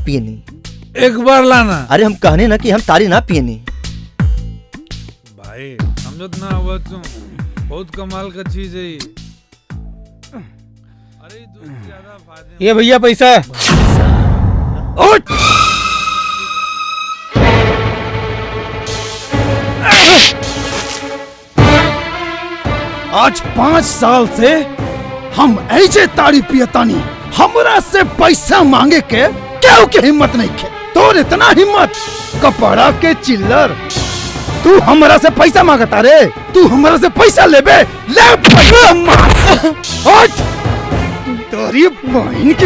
पिए नहीं। एक बार लाना। अरे हम कहने ना कि हम तारी ना पिए नहीं। भाई समझत ना हुआ तुम, बहुत कमाल का चीज है ये। अरे दूध से ज्यादा फायदे। ये भैया पैसा। आज 5 साल से हम ऐसे ताड़ी पियतानी, हमरा से पैसा मांगे के क्यों के हिम्मत नहीं खे। तोर इतना हिम्मत, कपड़ा के चिल्लर, तू हमरा से पैसा मांगता रे? तू हमरा से पैसा लेबे? ले पैसा मार। हट तोरी बहन की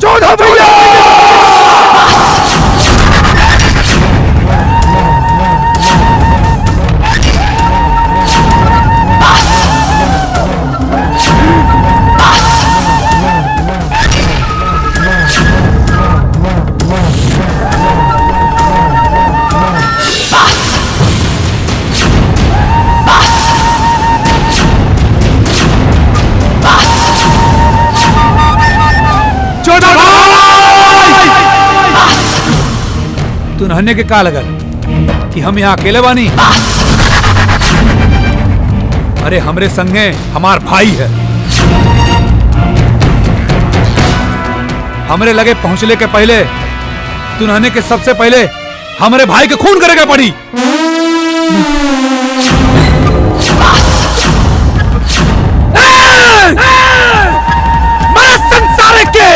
चौदह भैया। तू नहने के का लगल कि हम यहाँ अकेले बानी? अरे हमरे संगे हमार भाई है। हमरे लगे पहुंचले के पहले तू नहने के सबसे पहले हमारे भाई के खून करेगा पड़ी। मेरे संसार के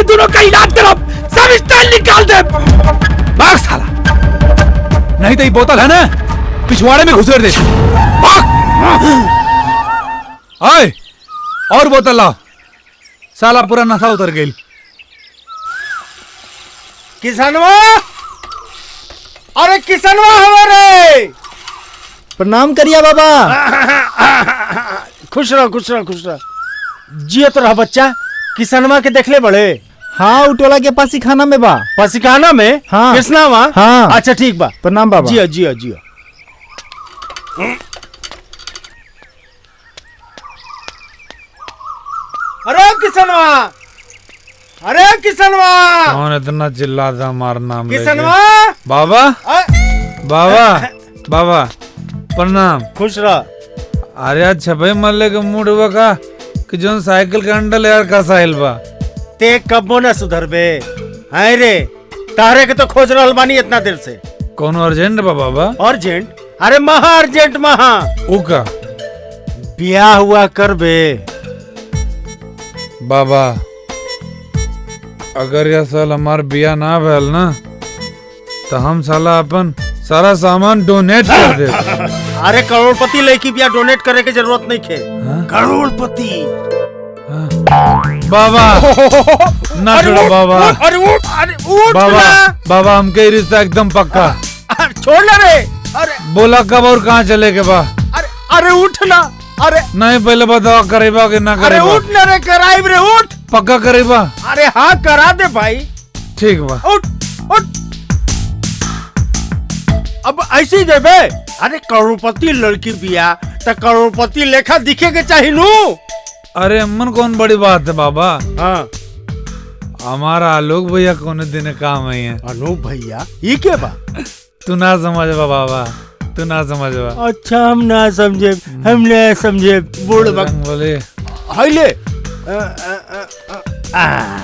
दोनों का इलाज करो, सब स्टाइल निकाल दे। भाग साला, नहीं तो ये बोतल है ना पिछवाड़े में घुसेड़ दे। भाग। आए और बोतल लाओ, साला पूरा नशा उतर गई। किसनवा, अरे किसनवा हमारे प्रणाम करिया बाबा। खुश रहो खुश रहो खुश रहो। जियत रहा बच्चा। किसनवा के देखले बड़े? हाँ उटोला के पासीखाना में बा। पासीखाना में? हाँ। किसनवा? हाँ। अच्छा ठीक बा। प्रणाम बाबा। जियो जियो जियो। अरे किसनवा, अरे किसनवा, कौन इतना चिल्लाता हमारा नाम लेके? किसनवा बाबा बाबा बाबा प्रणाम। खुश रह। अरे आज छपे मल्ले के मूड हुआ का कि जोन साइकिल के अंडल यार का साहिल बा। ते कब्बो न सुधरबे। है रे, तारे के तो खोज रहल बानी इतना देर से। कौन अर्जेंट बा बाबा? अर्जेंट? अरे महा अर्जेंट महा। ऊ का ब्याह हुआ करबे बाबा? अगर यह साल हमार बिया ना भैल ना तो हम साला अपन सारा सामान डोनेट कर दे। अरे करोड़पति लड़की बिया डोनेट करे के जरूरत नहीं खे। करोड़पति बाबा ना छोड़ो बाबा। अरे उठ, अरे उठ बाबा ना। बाबा हमके ये रिश्ता एकदम पक्का। अरे छोड़ ना रे। अरे बोला कब और कहाँ चले के बा? अरे अरे उठ ना। अरे नहीं पहले बताओ करेबा कि ना अरे करेबा? उठ ना रे, कराइब रे, उठ। पक्का करेबा? अरे हाँ करा दे भाई। ठीक बा। उठ उठ। अब ऐसे ही देबे। अरे करोड़पति लड़की बिया तो करोड़पति लेखा दिखे के चाहिए नू। अरे अम्मन कौन बड़ी बात है बाबा। हाँ हमारा आलोक भैया कौन दिन काम आई है। अनूप भैया ये के बा? तू ना समझबा बाबा, तू ना समझबा। अच्छा हम ना समझे, हम ना समझे। बूढ़ बक बोले हाय ले।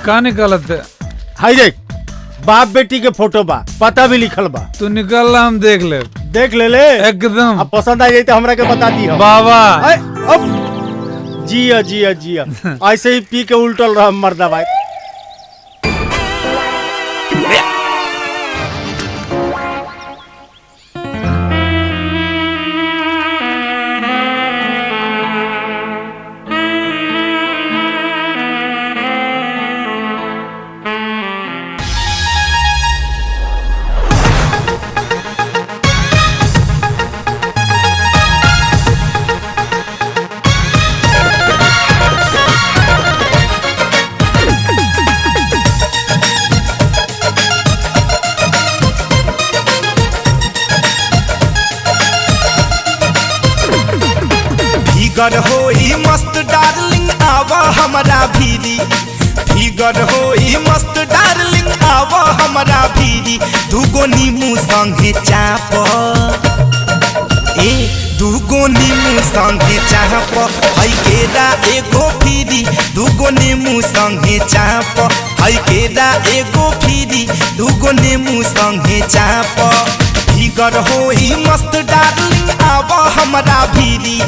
का निकालत है? हाय देख, बाप बेटी के फोटो बा, पता भी लिखल बा। तू निकाल हम देख ले। देख ले ले। एकदम। अब पसंद आ जाए तो हमरा के बता दी बाबा। अब जिया जिया जिया ऐसे ही पी के उल्टल रहा मर्दा भाई। फिगर होई मस्त डार्लिंग आवा हमारा भीरी। फिगर होई मस्त डार्लिंग आवा हमारा भीरी। दूगो नीमू संगे चाप, ए दूगो नीमू संगे चाप। हई केरा एगो फिरी, दूगो नीमू संगे चाप। हई केरा एगो फिरी, दूगो नीमू संगे चाप। फिगर होई मस्त डार्लिंग आवा हमारा भीरी।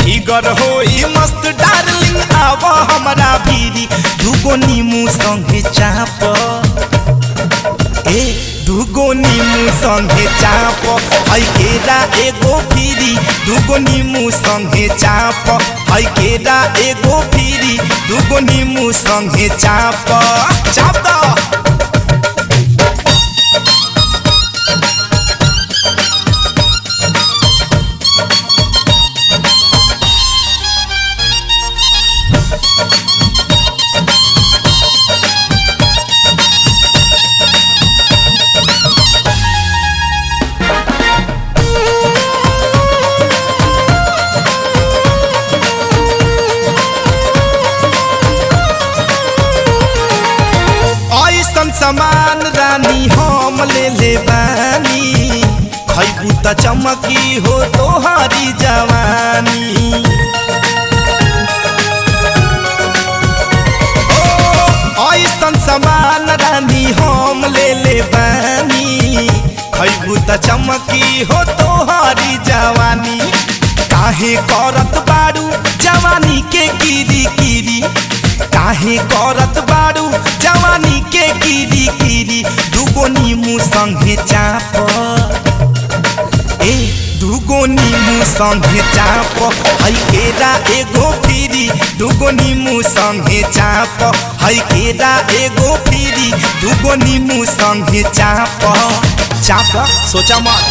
फिगर होई मस्त डार्लिंग आवा हमारा भीरी। दूगो नीमू संगे चाप, ए दूगो नीमू संगे चाप। हई केरा एगो फिरी, दूगो नीमू संगे चाप। हई केरा एगो फिरी, दूगो नीमू संगे चाप। चाप दा। समान रानी हम ले ले बानी। खैबू त चमकी हो तोहारी जवानी। ऐसन समान रानी हम ले ले बानी। खैबू त चमकी हो तोहारी जवानी। काहे करत बारू जवानी के कीरी कीरी। काहे करत बारू जवानी के कीरी कीरी। दूगो नीमू संगे चाप, ए दूगो नीमू संगे चाप। हई केरा एगो फिरी, दूगो नीमू संगे चाप। हई केरा एगो फिरी, दूगो नीमू संगे चाप। चाप सोचा मत।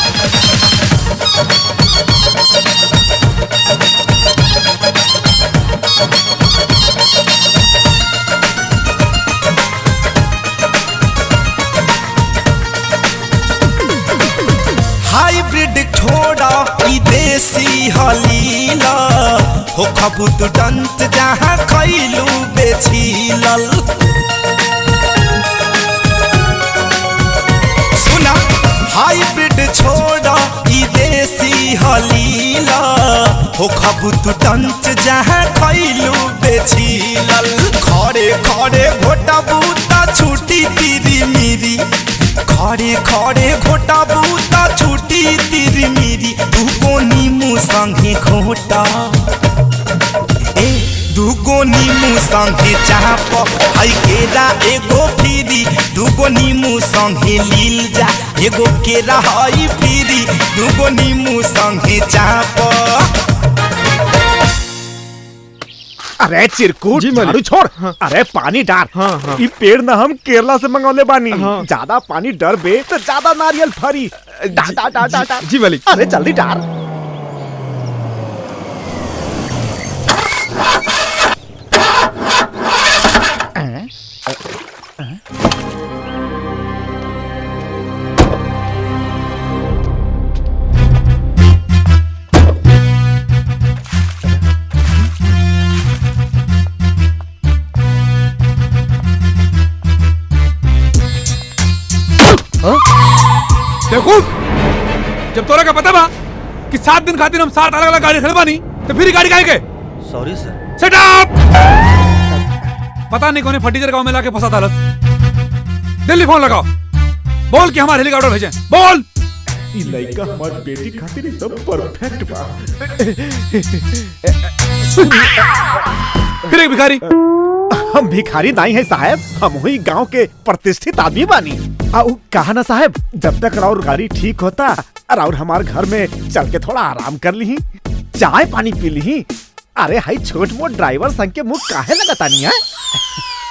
हाइब्रिड छोड़ा ई देसी हलीला। हो खबूत डंत जहाँ खैलू बेछीलल। सुना हाइब्रिड छोड़ा ई देसी हलीला। हो खबूत डंत जहाँ खैलू बेछीलल। खड़े खड़े घोटा बूता छूटी तीरी मीरी। खड़े खड़े घोटा बूता छूटी तीरी मीरी। दूगो नीमू संगे घोटा, ए दूगो नीमू संगे चाप। हई केरा एगो फिरी, दूगो नीमू संगे लील जा। एगो केरा हई फ्री दूगो नींबू संगे चाप। अरे चिरकुट झाड़ू छोड़। अरे पानी डाल। ये पेड़ ना हम केरला से मंगौले बानी। ज्यादा पानी डर बे तो ज्यादा नारियल फरी। डाल डाल डाल डाल डाल। जी मालिक। अरे जल्दी डाल। देखो जब तोरा का पता बा कि 7 दिन खातिर हम 7 अलग अलग गाड़ी खड़े बानी तो फिर गाड़ी काहे के? Sorry sir. Set up. पता नहीं कौन फटीचर गांव में लाके फंसा था। दिल्ली फोन लगाओ, बोल कि हमारे हेलीकॉप्टर भेजें। बोल। ये लड़का हमारी बेटी खातिर एकदम परफेक्ट बा। फिर एक भिखारी। हम भिखारी नहीं है साहब, हम वही गांव के प्रतिष्ठित आदमी बानी। कहा ना साहब, जब तक राउर गाड़ी ठीक होता राउर हमारे घर में चल के थोड़ा आराम कर ली, चाय पानी पी ली। अरे हाई छोट मोट ड्राइवर संग के मुंह काहे लगता नहीं है?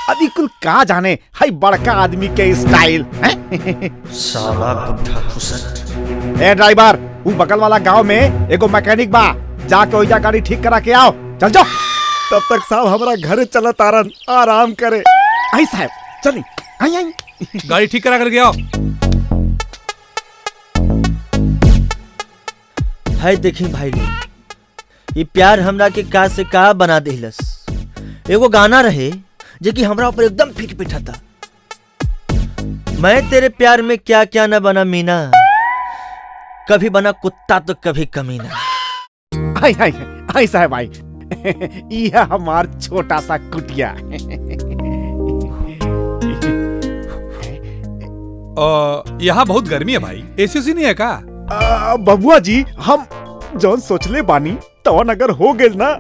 अभी कुल का जाने हाई बड़का आदमी के स्टाइल है। साला बुढ़ा फुसट। ए ड्राइवर, वो बगल वाला गांव में एगो मैकेनिक बा, जाके ओइजा गाड़ी ठीक करा के आओ। चल जाओ। तब तक साहब हमारा घर चला तारन आराम करे। आई साहब चली। आई आई। गाड़ी ठीक करा कर आओ। है देखी भाई लोग, ये प्यार हमरा के का से का बना देहलस। एगो गाना रहे जो कि हमरा ऊपर एकदम फिट पिठा था। मैं तेरे प्यार में क्या क्या न बना मीना, कभी बना कुत्ता तो कभी कमीना। आई आई आई साहब आई। यह हमार छोटा सा कुटिया। यहाँ बहुत गर्मी है भाई, एसी नहीं है का? बबुआ जी, हम जौन सोचले बानी तवन अगर हो गेल ना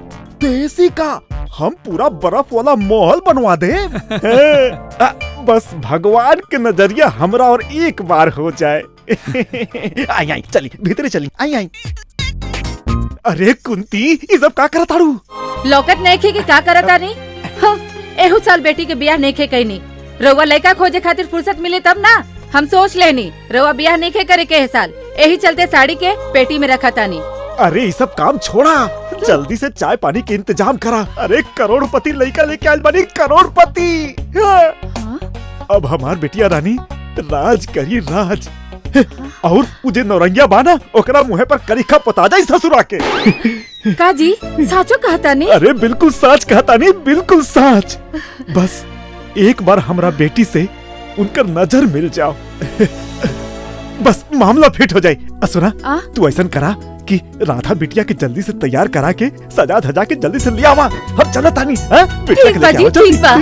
तो एसी का हम पूरा बर्फ वाला महल बनवा दे। बस भगवान के नजरिया हमरा और एक बार हो जाए। आई आई चली भीतर चली। आई आई। अरे कुंती, ये सब का करत ताड़ू? लौकत नहीं खे कि का करता नहीं। हाँ, एहू साल बेटी के बियाह नहीं खे कहीं। रउआ लड़का खोजे खातिर फुर्सत मिले तब ना हम सोच लेनी रउआ बियाह नहीं खे करे के साल। यही चलते साड़ी के पेटी में रखा तानी। अरे ये सब काम छोड़ा, जल्दी से चाय पानी के इंतजाम करा। अरे करोड़पति लड़का लेके आयल बानी, करोड़पति। अब हमार बेटिया रानी राज करी राज। और मुझे नौरंगिया बाना ओकरा मुहे पर करीखा पता जाई ससुरा के। का जी साचो कहता नहीं? अरे बिल्कुल सच कहता नहीं, बिल्कुल सच। बस एक बार हमरा बेटी से उनकर नजर मिल जाओ, बस मामला फिट हो जाए। सुना, तू ऐसा करा कि राधा बिटिया के जल्दी से तैयार करा के सजा धजा के जल्दी से लिया हुआ। हम चला तानी। ठीक बा जी, ठीक बा।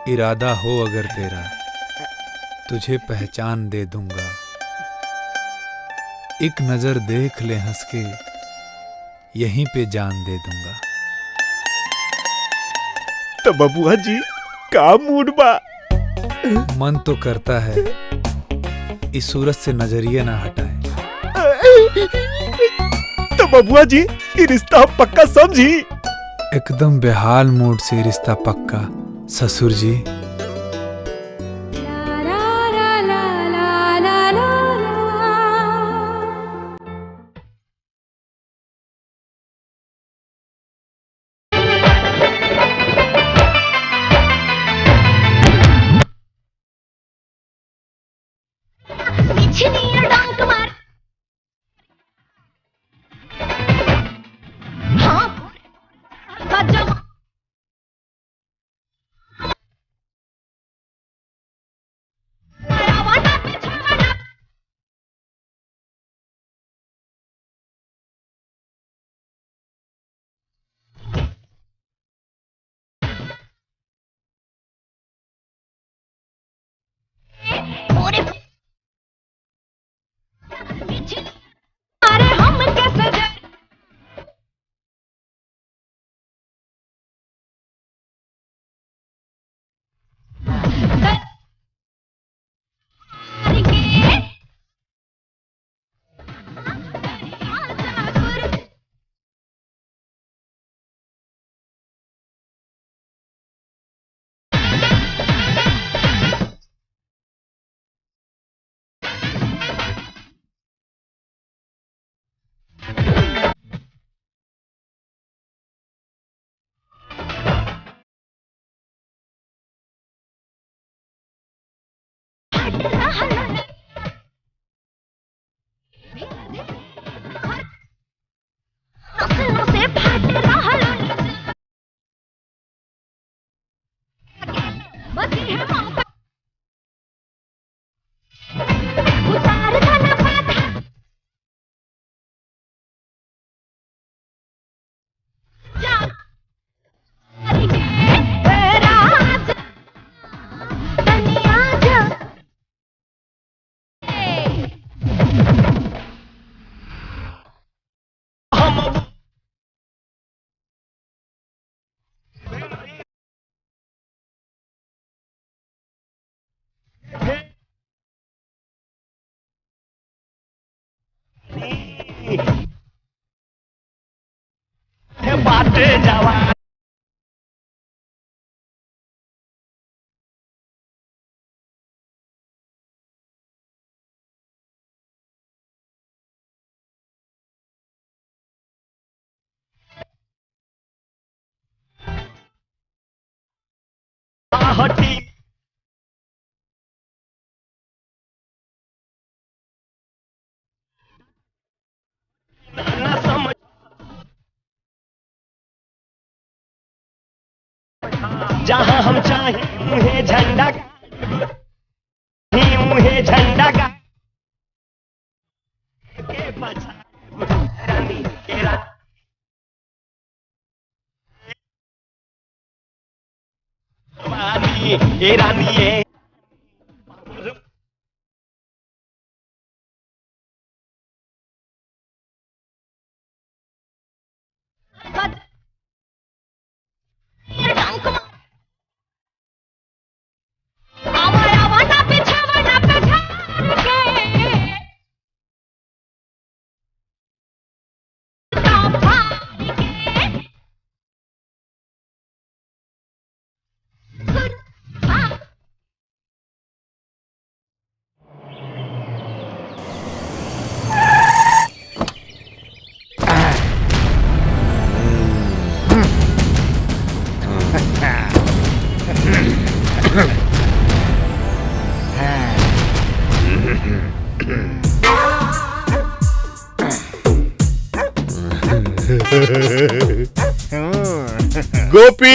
इरादा हो अगर तेरा, तुझे पहचान दे दूंगा। एक नजर देख ले हंस के, यहीं पे जान दे दूंगा। तो बबुआ जी का मूड बा? मन तो करता है इस सूरत से नजरिए ना हटाए। तो बबुआ जी ये रिश्ता पक्का समझी? एकदम बेहाल मूड से रिश्ता पक्का ससुर जी। जहां हम चाहें उन्हें झंडा उन्हें झंडा का के बचा रानी के रानी ये गोपी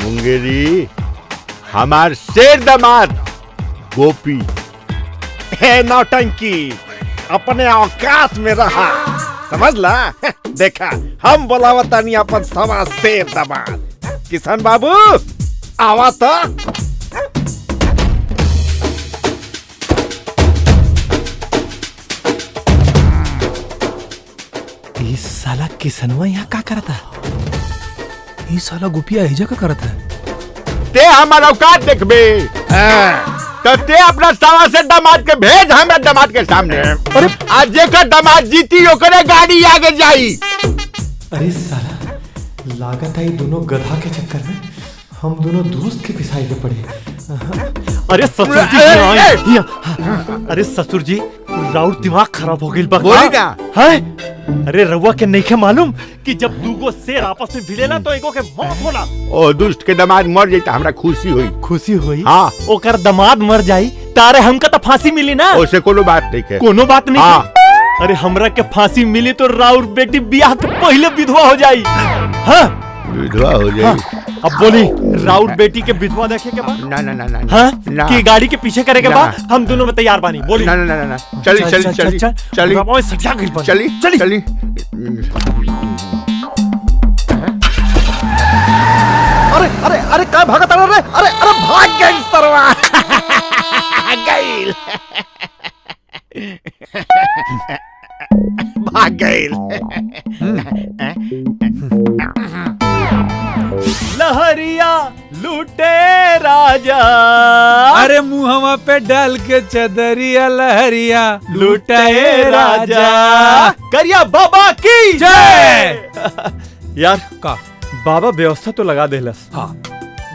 मुंगेरी हमार शेर दामाद गोपी है नौटंकी अपने औकात में रहा समझ ला देखा हम बोलावतानी अपन सवा शेर दामाद किशन बाबू आवा तो इस साला किसनवा यहाँ का करता है? इस साला गुपिया एजा का करता है? ते हमारा औकात देखबे तो ते अपना सवा से दामाद के भेज हमें दामाद के सामने अरे आज जेकर दामाद जीती ओकरे गाड़ी आगे जाई। अरे साला लागत है दोनों गधा के चक्कर में हम दोनों दोस्त के पिसाई के पड़े। अरे ससुर जी अरे ससुर जी राउर दिमाग खराब हो गई बोली ना है? अरे रउआ के नहीं के मालूम कि जब दूगो शेर आपस में भिड़ेला तो एगो के मौत होला। ओ दुष्ट के दामाद मर जाई त हमरा खुशी होई। खुशी हुई हाँ ओकर दामाद मर जाई तारे हमका तो फांसी मिली ना। ओसे कोनो बात नहीं है कोनो बात नहीं हाँ। है। अरे हमरा के फांसी मिली तो राउर बेटी ब्याह के पहले विधवा हो जाई। हाँ विधवा हो जाई। हाँ। अब बोली राउर बेटी के विधवा देखे के बाद ना ना ना ना हाँ ना। कि गाड़ी के पीछे करे के ना। बाद हम दोनों में तैयार बानी। बोली ना ना ना ना चली चली चली चली चली चली चली अरे अरे अरे का भागत रे अरे अरे भाग गई सरवा गईल भाग गईल लहरिया लूटे राजा अरे मुहवा पे डाल के चदरिया लहरिया लूटे राजा करिया बाबा की जय। यार का बाबा व्यवस्था तो लगा देलस हाँ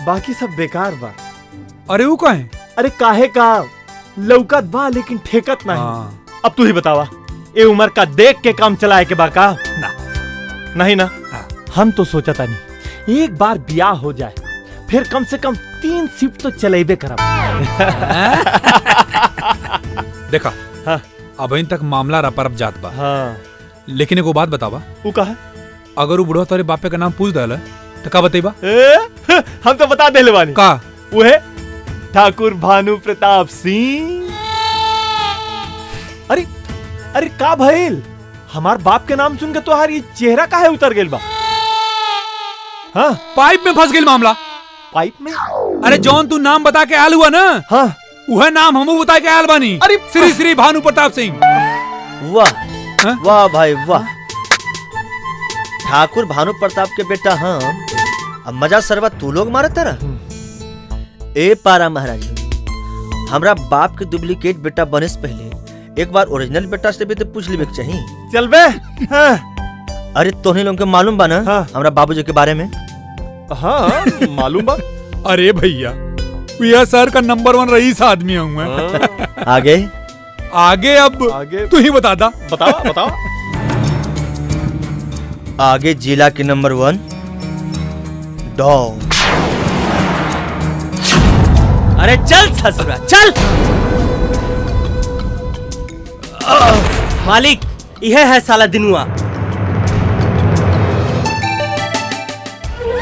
बाकी सब बेकार बा। अरे वो कहे अरे काहे का लौकत बा लेकिन ठेकत नहीं। हाँ। अब तू ही बतावा, ए उम्र का देख के काम चलाए के बाका ना नहीं ना। हाँ। हम तो सोचा था नहीं, एक बार ब्याह हो जाए फिर कम से कम 3 शिफ्ट तो चलेबे करब। देखा हाँ। अब तक मामला रपरप जात बा। हाँ। लेकिन एगो बात बतावा, वो कहा अगर वो बुढ़वा तोरे बापे का नाम पूछ दल तो का बतेबा? हम तो बता देले बानी। का वो है ठाकुर भानु प्रताप सिंह। अरे अरे का भइल, हमार बाप के नाम सुन के तोहार ये चेहरा काहे उतर गेल बा? हाँ, पाइप में फंस गेल मामला। पाइप में? अरे जौन तू नाम बता के आल हुआ ना, हाँ, वह नाम हमू बता के आल बानी। अरे श्री श्री भानु प्रताप सिंह। वाह हाँ? वाह भाई वाह। ठाकुर भानु प्रताप के बेटा हम, अब मजा सरवा तू लोग मारत रहा। ए पारा महाराज, हमरा बाप के डुप्लीकेट बेटा बने से पहले एक बार ओरिजिनल बेटा से भी तो पूछ लेबे के चाहिए। चल बे। हाँ। अरे तोहनी लोग के मालूम बा ना हाँ। हमरा बाबूजी के बारे में? हाँ, मालूम बा। अरे भैया, भैया सर का नंबर 1 रईस आदमी हूँ मैं। आगे आगे अब आगे तू ही बता दा। बताओ बताओ। आगे जिला के नंबर 1 डॉन। अरे चल ससुरा चल। मालिक यह है साला दिनुआ।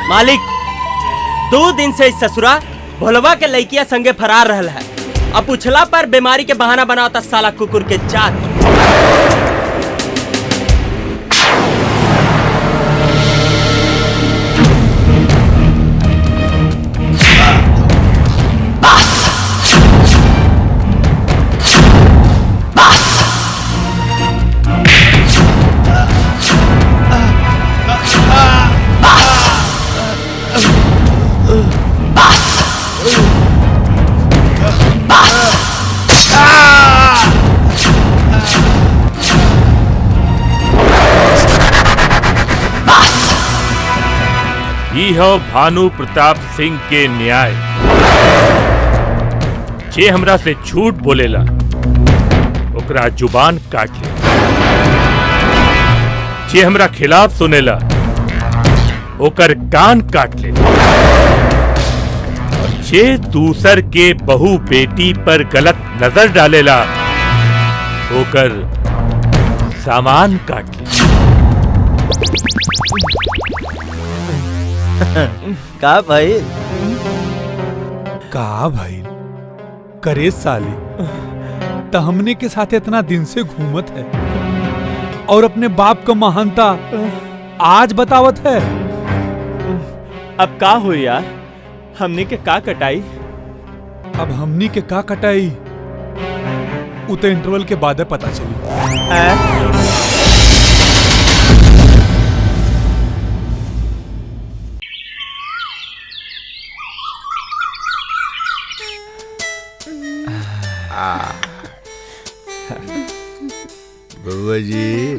मालिक 2 दिन से इस ससुरा भोलवा के लड़किया संगे फरार रहल है। अब पूछला पर बीमारी के बहाना बनावता साला कुकुर के जात। ई हो भानु प्रताप सिंह के न्याय। जे हमरा से झूठ बोलेला ओकरा जुबान काट ले, जे हमरा खिलाफ सुनेला ओकर कान काट ले, और जे दूसर के बहू बेटी पर गलत नजर डालेला ओकर सामान काट ले। का भाई? का भाई करे साली, तो हमने के साथ इतना दिन से घूमत है और अपने बाप का महानता आज बतावत है। अब का हो यार, हमने के का कटाई? अब हमनी के का कटाई उते इंटरवल के बाद पता चली। बउआ जी,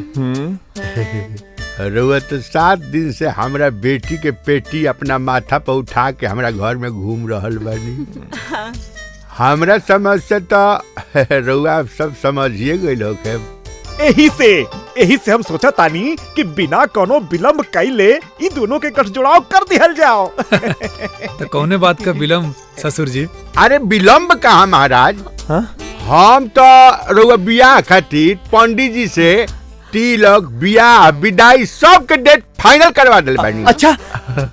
रउआ तो 7 दिन से हमरा बेटी के पेटी अपना माथा पर उठा के हमरा घर में घूम रहल बानी। हमरा समझ से तो रउआ सब समझिए गइल होखे। यही से हम सोचा तानी कि बिना कोनो विलम्ब कैले ई दोनों के गठजोड़ाव कर दिहल जाओ। तो कौने बात का विलम्ब ससुर जी? अरे विलम्ब कहाँ महाराज। हाँ? हम तो रउआ बियाह खातिर पंडित जी से तिलक, बियाह, विदाई सब के डेट फाइनल करवा दिल बानी। अच्छा,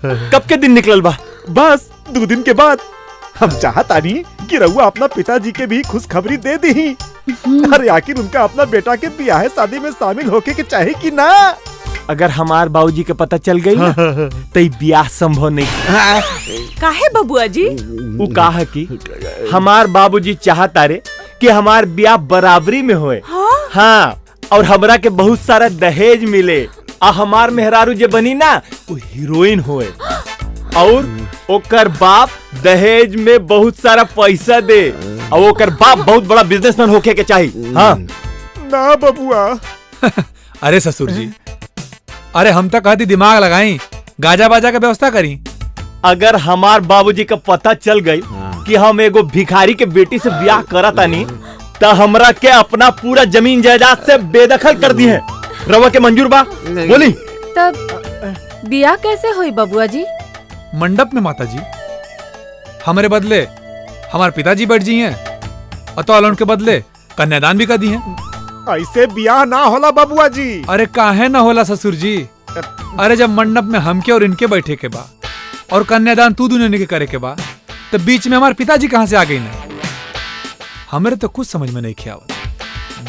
कब के दिन निकलल बा? बस 2 दिन के बाद हम चाहतानी कि रउआ अपना पिताजी के भी खुशखबरी दे दी। अरे आखिर उनका अपना बेटा के ब्याह शादी में शामिल होके के चाहे कि ना। अगर हमार बाबूजी के पता चल गई ना तो ब्याह संभव नहीं। काहे बबुआ जी? वो कहा कि हमार बाबूजी चाहता रे कि हमार ब्याह बराबरी में होए। हाँ, और हमरा के बहुत सारा दहेज मिले, आ हमार मेहरारू जे बनी ना वो हीरोइन होए, और ओकर बाप दहेज में बहुत सारा पैसा दे, और ओकर बाप बहुत बड़ा बिजनेसमैन होके के चाहिए। हाँ ना बबुआ। अरे ससुर जी, अरे हम तो कहती दिमाग लगाई, गाजा बाजा का व्यवस्था करी। अगर हमार बाबूजी का पता चल गई कि हम एगो भिखारी के बेटी से ब्याह करा तानी त हमरा के अपना पूरा जमीन जायदाद से बेदखल कर दी है। रवा के मंजूर बा? बोली। तब बियाह कैसे हुई बबुआ जी? मंडप में माता जी, हमारे बदले हमारे पिताजी बैठ जी हैं और तो के बदले कन्यादान भी कर दी हैं। ऐसे ब्याह ना होला बबुआ जी। अरे काहे ना होला ससुर जी? अरे जब मंडप में हमके और इनके बैठे के बा और कन्यादान तू दुनिया के करे के बा, तो बीच में हमारे पिताजी कहाँ से आ गई ना? हमारे तो कुछ समझ में नहीं खियावत।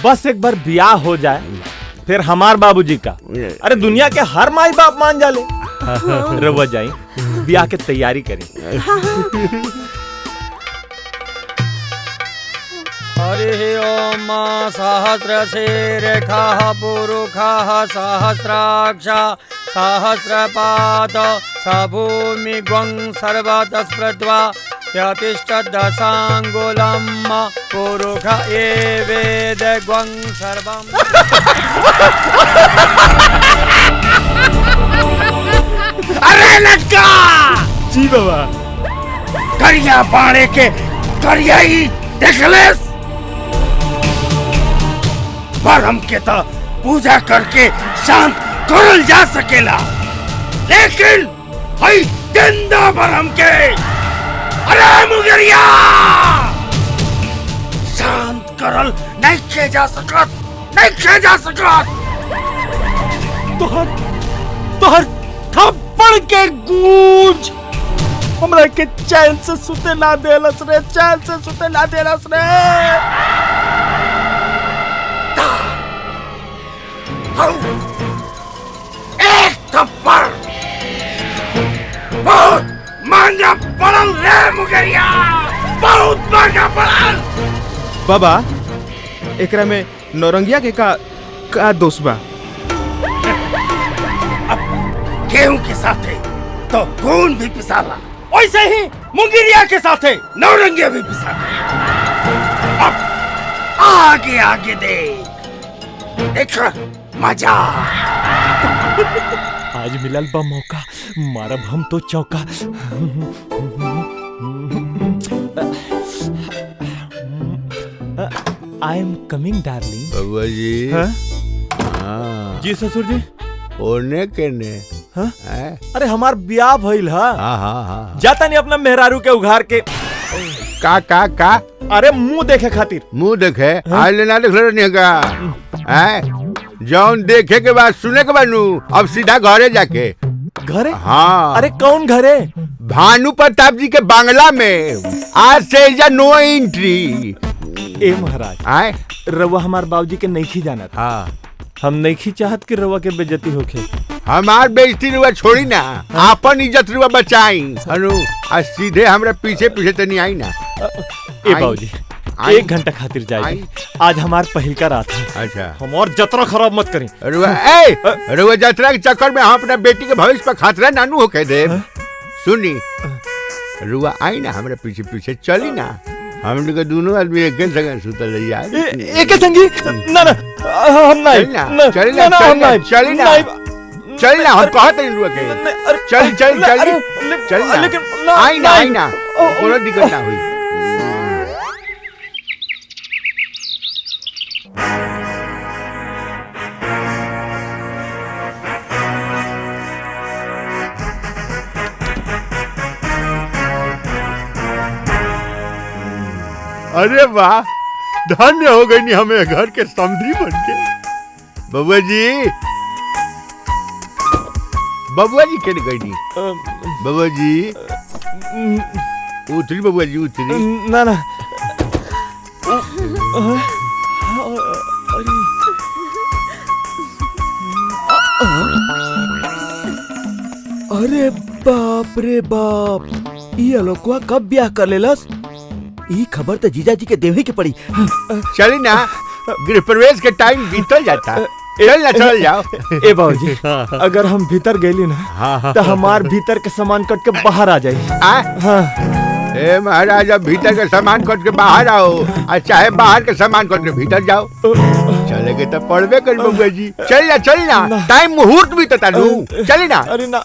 बस एक बार ब्याह हो जाए फिर हमार बाबूजी का, अरे दुनिया के हर माई बाप मान जाले। रवा जाई ब्याह के तैयारी करें। हरि ओम सहस्रशीर्षः पुरुषः सहस्राक्ष सहस्रपाद सभूमिग्वं सर्वतस्पृष्ट्वा यतिष्ठदशाङ्गुलं पुरुष एवेदग्वं सर्वम्। अरे लड़का जी बाबा। करिया बाड़े के करिया ही देख ले। बरम के तो पूजा करके शांत करल जा सकेला, लेकिन हई गंदा बरम के अरे मुगरिया शांत करल नहीं खे जा सकत, नहीं खे जा सकत। तोहर थप्पड़ के गूंज हमरा के चैन से सुते ना देलस रे, चैन से सुते ना देलस रे। एक थप्पड़ बहुत महंगा पड़ल रे मुगरिया, बहुत महंगा पड़ल। बाबा एकरा में नौरंगिया के का दोष बा? गेहूं के साथे तो खून भी पिसाला, वैसे ही मुंगिरिया के साथे नौरंगिया भी पिसाला। अब आगे आगे देख मजा। आज मिलल बा मौका, मारब हम तो चौका। I am coming darling. बबुआ जी। हाँ? जी ससुर जी। ओने केने? हाँ? अरे हमार ब्याह भइल हा। हाँ। जाता नहीं अपना मेहरारू के उघार के। का? अरे मुंह देखे खातिर। मुंह देखे? आज लेना देख रहे का? जौन देखे के बाद सुने के बाद नू अब सीधा घरे जाके। घरे? हाँ। अरे कौन घरे? भानु प्रताप जी के बांग्ला में। आज से इजा नो एंट्री। ए महाराज, रवा हमार बाबूजी के नहीं जाना था। हाँ। हम नहीं चाहत कि रवा के बेइज्जती होखे। हमार बेइज्जती रुआ छोड़ी ना, आपन इज्जत रुआ बचाई। अनु आज सीधे हमरा पीछे तनी आई ना। ए बाबूजी 1 घंटा खातिर जाए, आज हमार पहिल का रात है। अच्छा। हमार जतरा खराब मत करी। रुआ जतरा के चक्कर में हम अपना बेटी के भविष्य पर खतरा नानू होके दे। सुनी रुआ आई ना हमरा पीछे चली ना, हम लोग दोनों आदमी एक संग सुतल यार। एक संगी ना हम नहीं चली ना हम कहत नहीं रुआ के। चल ना, आई ना कोनो दिक्कत ना हुई। अरे वाह, धन्य हो गई नहीं हमें घर के समधी बन के। बबुआ जी के गई नहीं। बबुआ जी उतरी, बबुआ जी उतरी। ना अरे बाप रे बाप, ये लोगवा कब ब्याह कर लेलस? ई खबर तो जीजा जी के देवे के पड़ी। चली ना, गृह प्रवेश के टाइम बीतल जाता। चल जाओ। ए बाबूजी, अगर हम भीतर गए ना तो हमार भीतर के सामान कट के बाहर आ जाए। ए महाराज, अब भीतर के सामान कट के बाहर आओ, और चाहे बाहर के सामान कट के भीतर जाओ। चले के तो पड़बे कर बबुआ जी। चल ना टाइम मुहूर्त भी तो तालू चली ना। अरे ना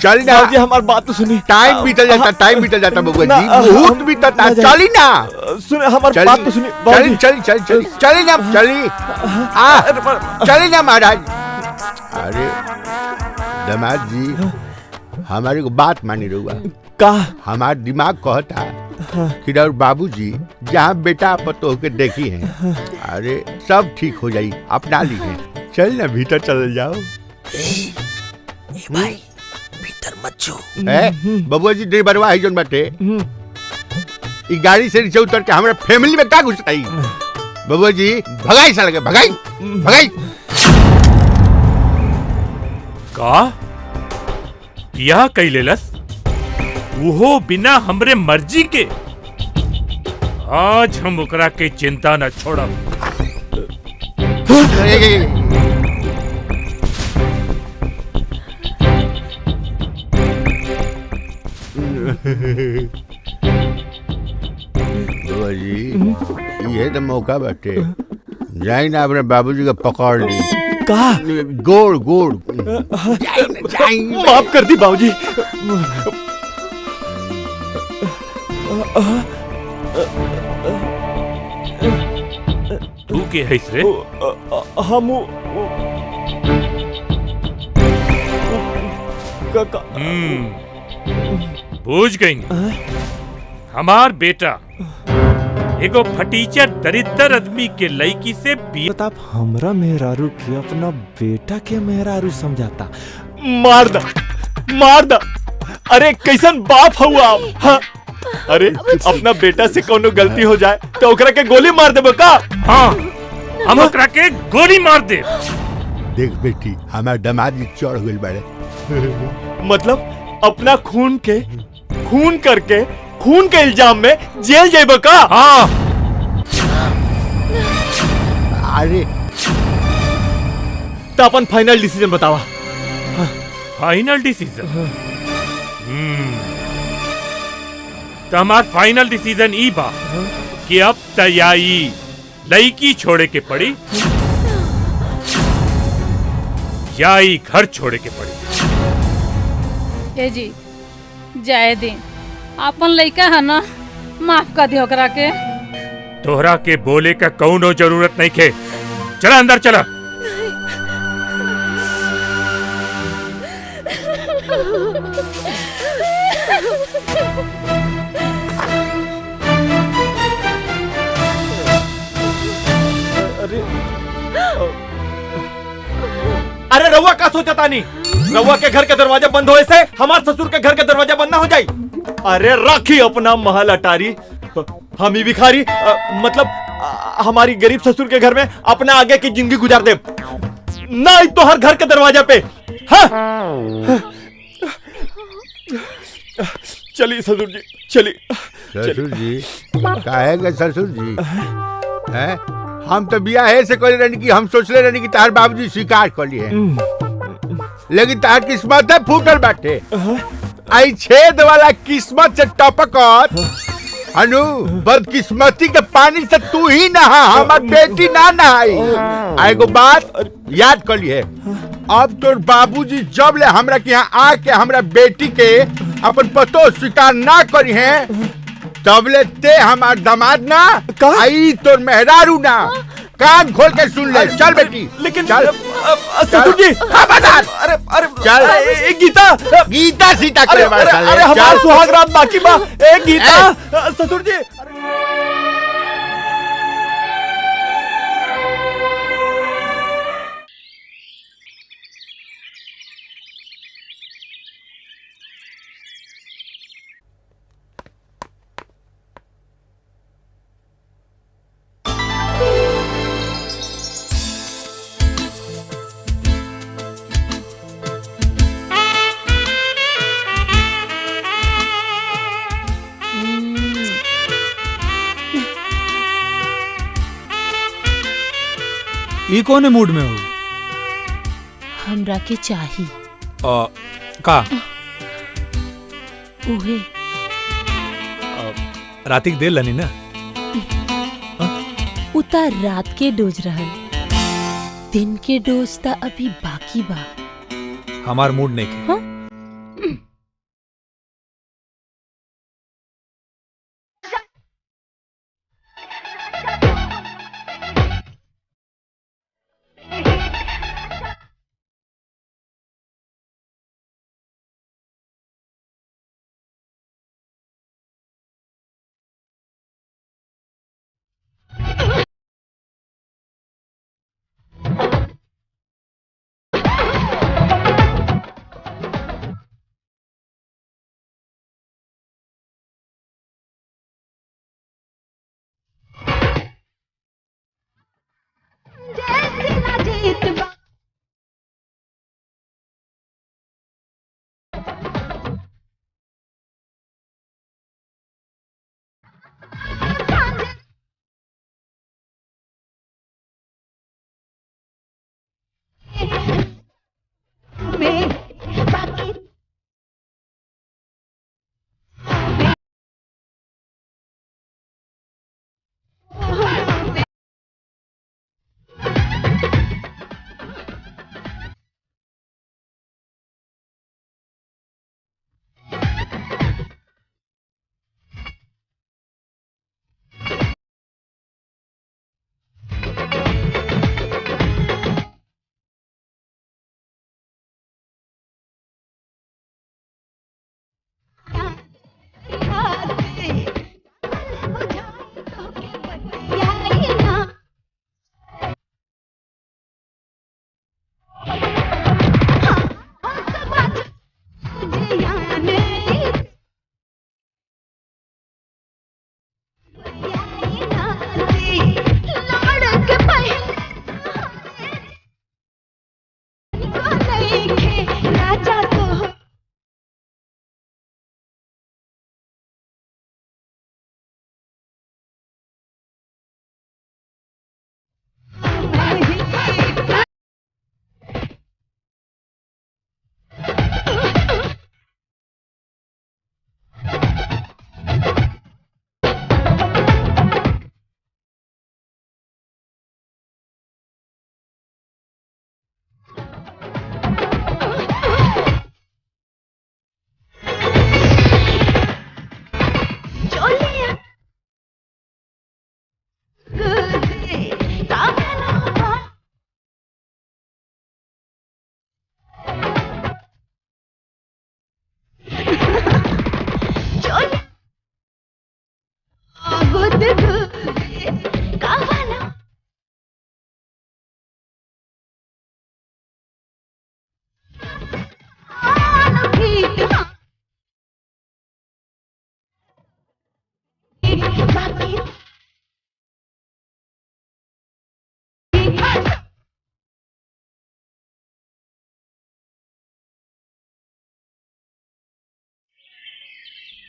चल ना जी हमारी बात तो सुनिए। टाइम बीतल जाता बबुआ जी। मुहूर्त भी तो चली ना। सुने हमारी बात तो सुनिए। चली ना चली ना महाराज। अरे दामाद जी हमारी को बात मानी रहुआ का हमारा दिमाग कहता कि राउर बाबूजी जहाँ बेटा पतो के देखी हैं अरे सब ठीक हो जाई अपना ली है। चल ना भीतर चल जाओ। भाई भीतर मत छो। बबुआ जी ड्राइवरवा है जोन बाटे ई गाड़ी से नीचे उतर के हमारे फैमिली में का घुसताई। बबुआ जी भगाई साल के भगाई का यह कैलेलस वो बिना हमरे मर्जी के। आज हम ओकरा के चिंता न छोड़ब। बबुआ जी ये तो मौका बाटे जाई ना अपने बाबूजी का पकड़ ली। का गोड़ माफ कर दी बाबूजी। तू के हैस रे? हम पूछ गई हमार बेटा एगो फटीचर दरिद्र आदमी के लड़की से आप हमरा मेहरारू के अपना बेटा के मेहरारू समझाता। मार दा। अरे कैसन बाप हुआ आप। हाँ? अरे अपना बेटा से कोनो गलती हो जाए तो ओकरा के गोली मार देबो का? हाँ हम ओकरा के गोली मार दे। देख बेटी हमारे दामाद जी चढ़ गइल बाड़े। मतलब अपना खून करके खून के इल्जाम में जेल जाइबो का? हाँ अरे तो अपन फाइनल डिसीजन बतावा। फाइनल डिसीजन तो हमार फाइनल डिसीजन ई बा कि अब तैयारी लड़की छोड़े के पड़ी या ई घर छोड़े के पड़ी। ए जी जाए दे अपन लइका है ना माफ कर दे ओकरा के। तोहरा के बोले का कौनो जरूरत नहीं खे। चला अंदर चला। अरे रउआ का सोचा तानी? रउआ के घर के दरवाजा बंद होए से हमार ससुर के घर के दरवाजा बंद ना हो जाई। अरे राखी अपना महल अटारी हम ही भिखारी मतलब हमारी गरीब ससुर के घर में अपना आगे की जिंदगी गुजार दे ना तो हर घर के दरवाजा पे। हाँ? चलिए ससुर जी चलिए। ससुर जी काहे ससुर जी हैं हम तो बिया है से कहले रहनी कि हम सोचले रहनी कि तार बाबूजी स्वीकार कर लिए लेकिन तार किस्मत है फूटल बाटे। आई छेद वाला किस्मत से टपकत अनु बदकिस्मती के पानी से तू ही नहा हमार बेटी ना नहाई। एगो बात याद कर लिए अब तोर बाबूजी जब ले हमरा के यहाँ आके हमरा बेटी के अपन पतो स्वीकार ना करी है तबले ते हमार दामाद ना आई तोर मेहरारू ना। कान खोल के सुन ले। चल बेटी लेकिन चल ससुर जी। अरे चल गीता सीता अरे हमार सुहाग रात बाकी बा। ए गीता ससुर जी। ई कौन मूड में हो? हमरा के चाही का उहे रातिक देर लनी ना उतार रात के डोज रहल दिन के डोज ता अभी बाकी बा। हमार मूड नहीं के। हाँ?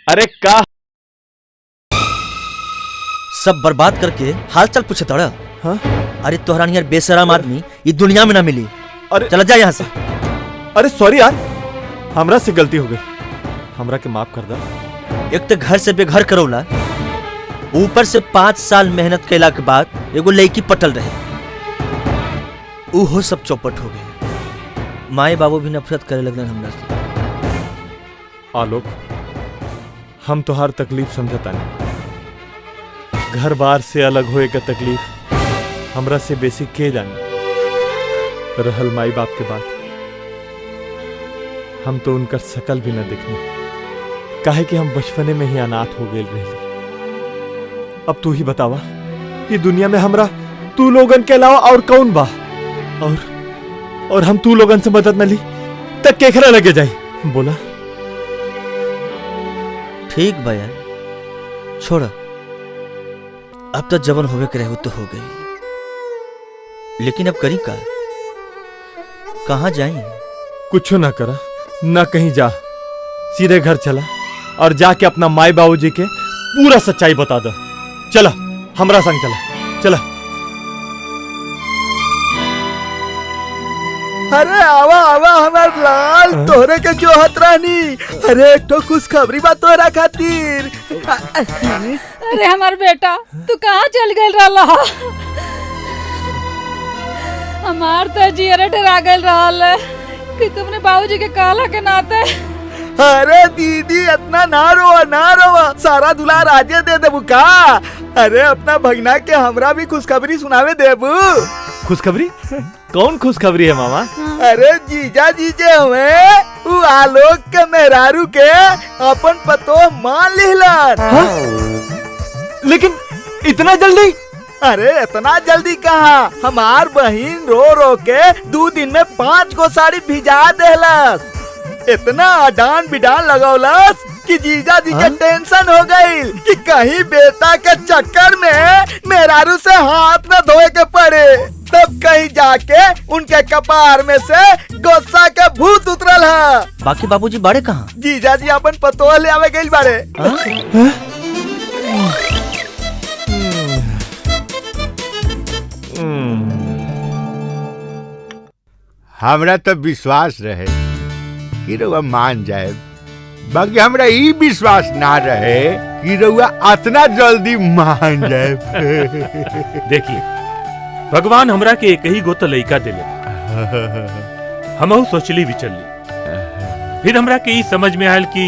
अरे का सब बर्बाद करके हाल चाल पूछे तड़ा। हाँ? अरे तोहरा नियर बेशरम आदमी ये दुनिया में ना मिली। अरे चला जा यहाँ से। अरे सॉरी यार, हमरा से गलती हो गई, हमरा के माफ कर दा। एक तो घर से बेघर करौला, ऊपर से 5 साल मेहनत कैला के बाद एगो लड़की पटल रहे, उहो सब चौपट हो गए। माए बाबू भी नफरत करे लगन हमरा से। आलोक, हम तोहार तकलीफ समझता नहीं। घर बार से अलग होए का तकलीफ हमरा से बेसी के जाने। रहल माई बाप के बात, हम तो उनकर शकल भी न देखने, काहे कि हम बचपने में ही अनाथ हो गए रहे। अब तू ही बतावा, ये दुनिया में हमरा तू लोगन के अलावा और कौन बा? और हम तू लोगन से मदद न ली तक केकरा लगे जाई? बोला। ठीक बा यार, छोड़। अब तो जवन होवे के रहे तो हो गई, लेकिन अब करी का? कहाँ जाएं? कुछ ना करा, ना कहीं जा, सीधे घर चला और जाके अपना माई बाबूजी के पूरा सच्चाई बता दो। चला, हमरा संग चला, चला। अरे आवा आवा हमार लाल, तोहरे के जो हत रानी। अरे एक तो खुश खबरी बा तोहरा खातिर। अरे हमार बेटा, तू कहाँ चल गए रहा? हमार तो जियरे डरा गइल रहल है कि तुमने बाबूजी के कहला के नाते। अरे दीदी इतना ना रोवा सारा दुलार आजे दे देबू का। अरे अपना भगना के हमरा भी खुशखबरी सुनावे देबू। खुशखबरी? कौन खुशखबरी है मामा? अरे जीजा जीजे हुए उ आलोक के मेहरारू के अपन पतो मान लिहलन। लेकिन इतना जल्दी? अरे इतना जल्दी कहा, हमार बहिन रो रो के 2 दिन में 5 गो साड़ी भिजा देलस। इतना अडान बिडान लगौलस कि जीजा जी के टेंशन हो गई कि कहीं बेटा के चक्कर में मेहरारू से हाथ न धोए के पड़े। तब कहीं जाके उनके कपार में से गुस्सा के भूत उतरल है। बाकी बाबूजी बड़े कहाँ? जीजा जी अपन पतोह ले आवे गइल बाड़े। हमरा तो विश्वास रहे कि रउआ मान जाए, बाकी हमरा ई विश्वास ना रहे कि रउआ इतना जल्दी मान जाए। देखिए भगवान हमरा के एक ही गोता लइका दिले, हमहू सोचली विचलली। फिर हमरा के ई समझ में आयल कि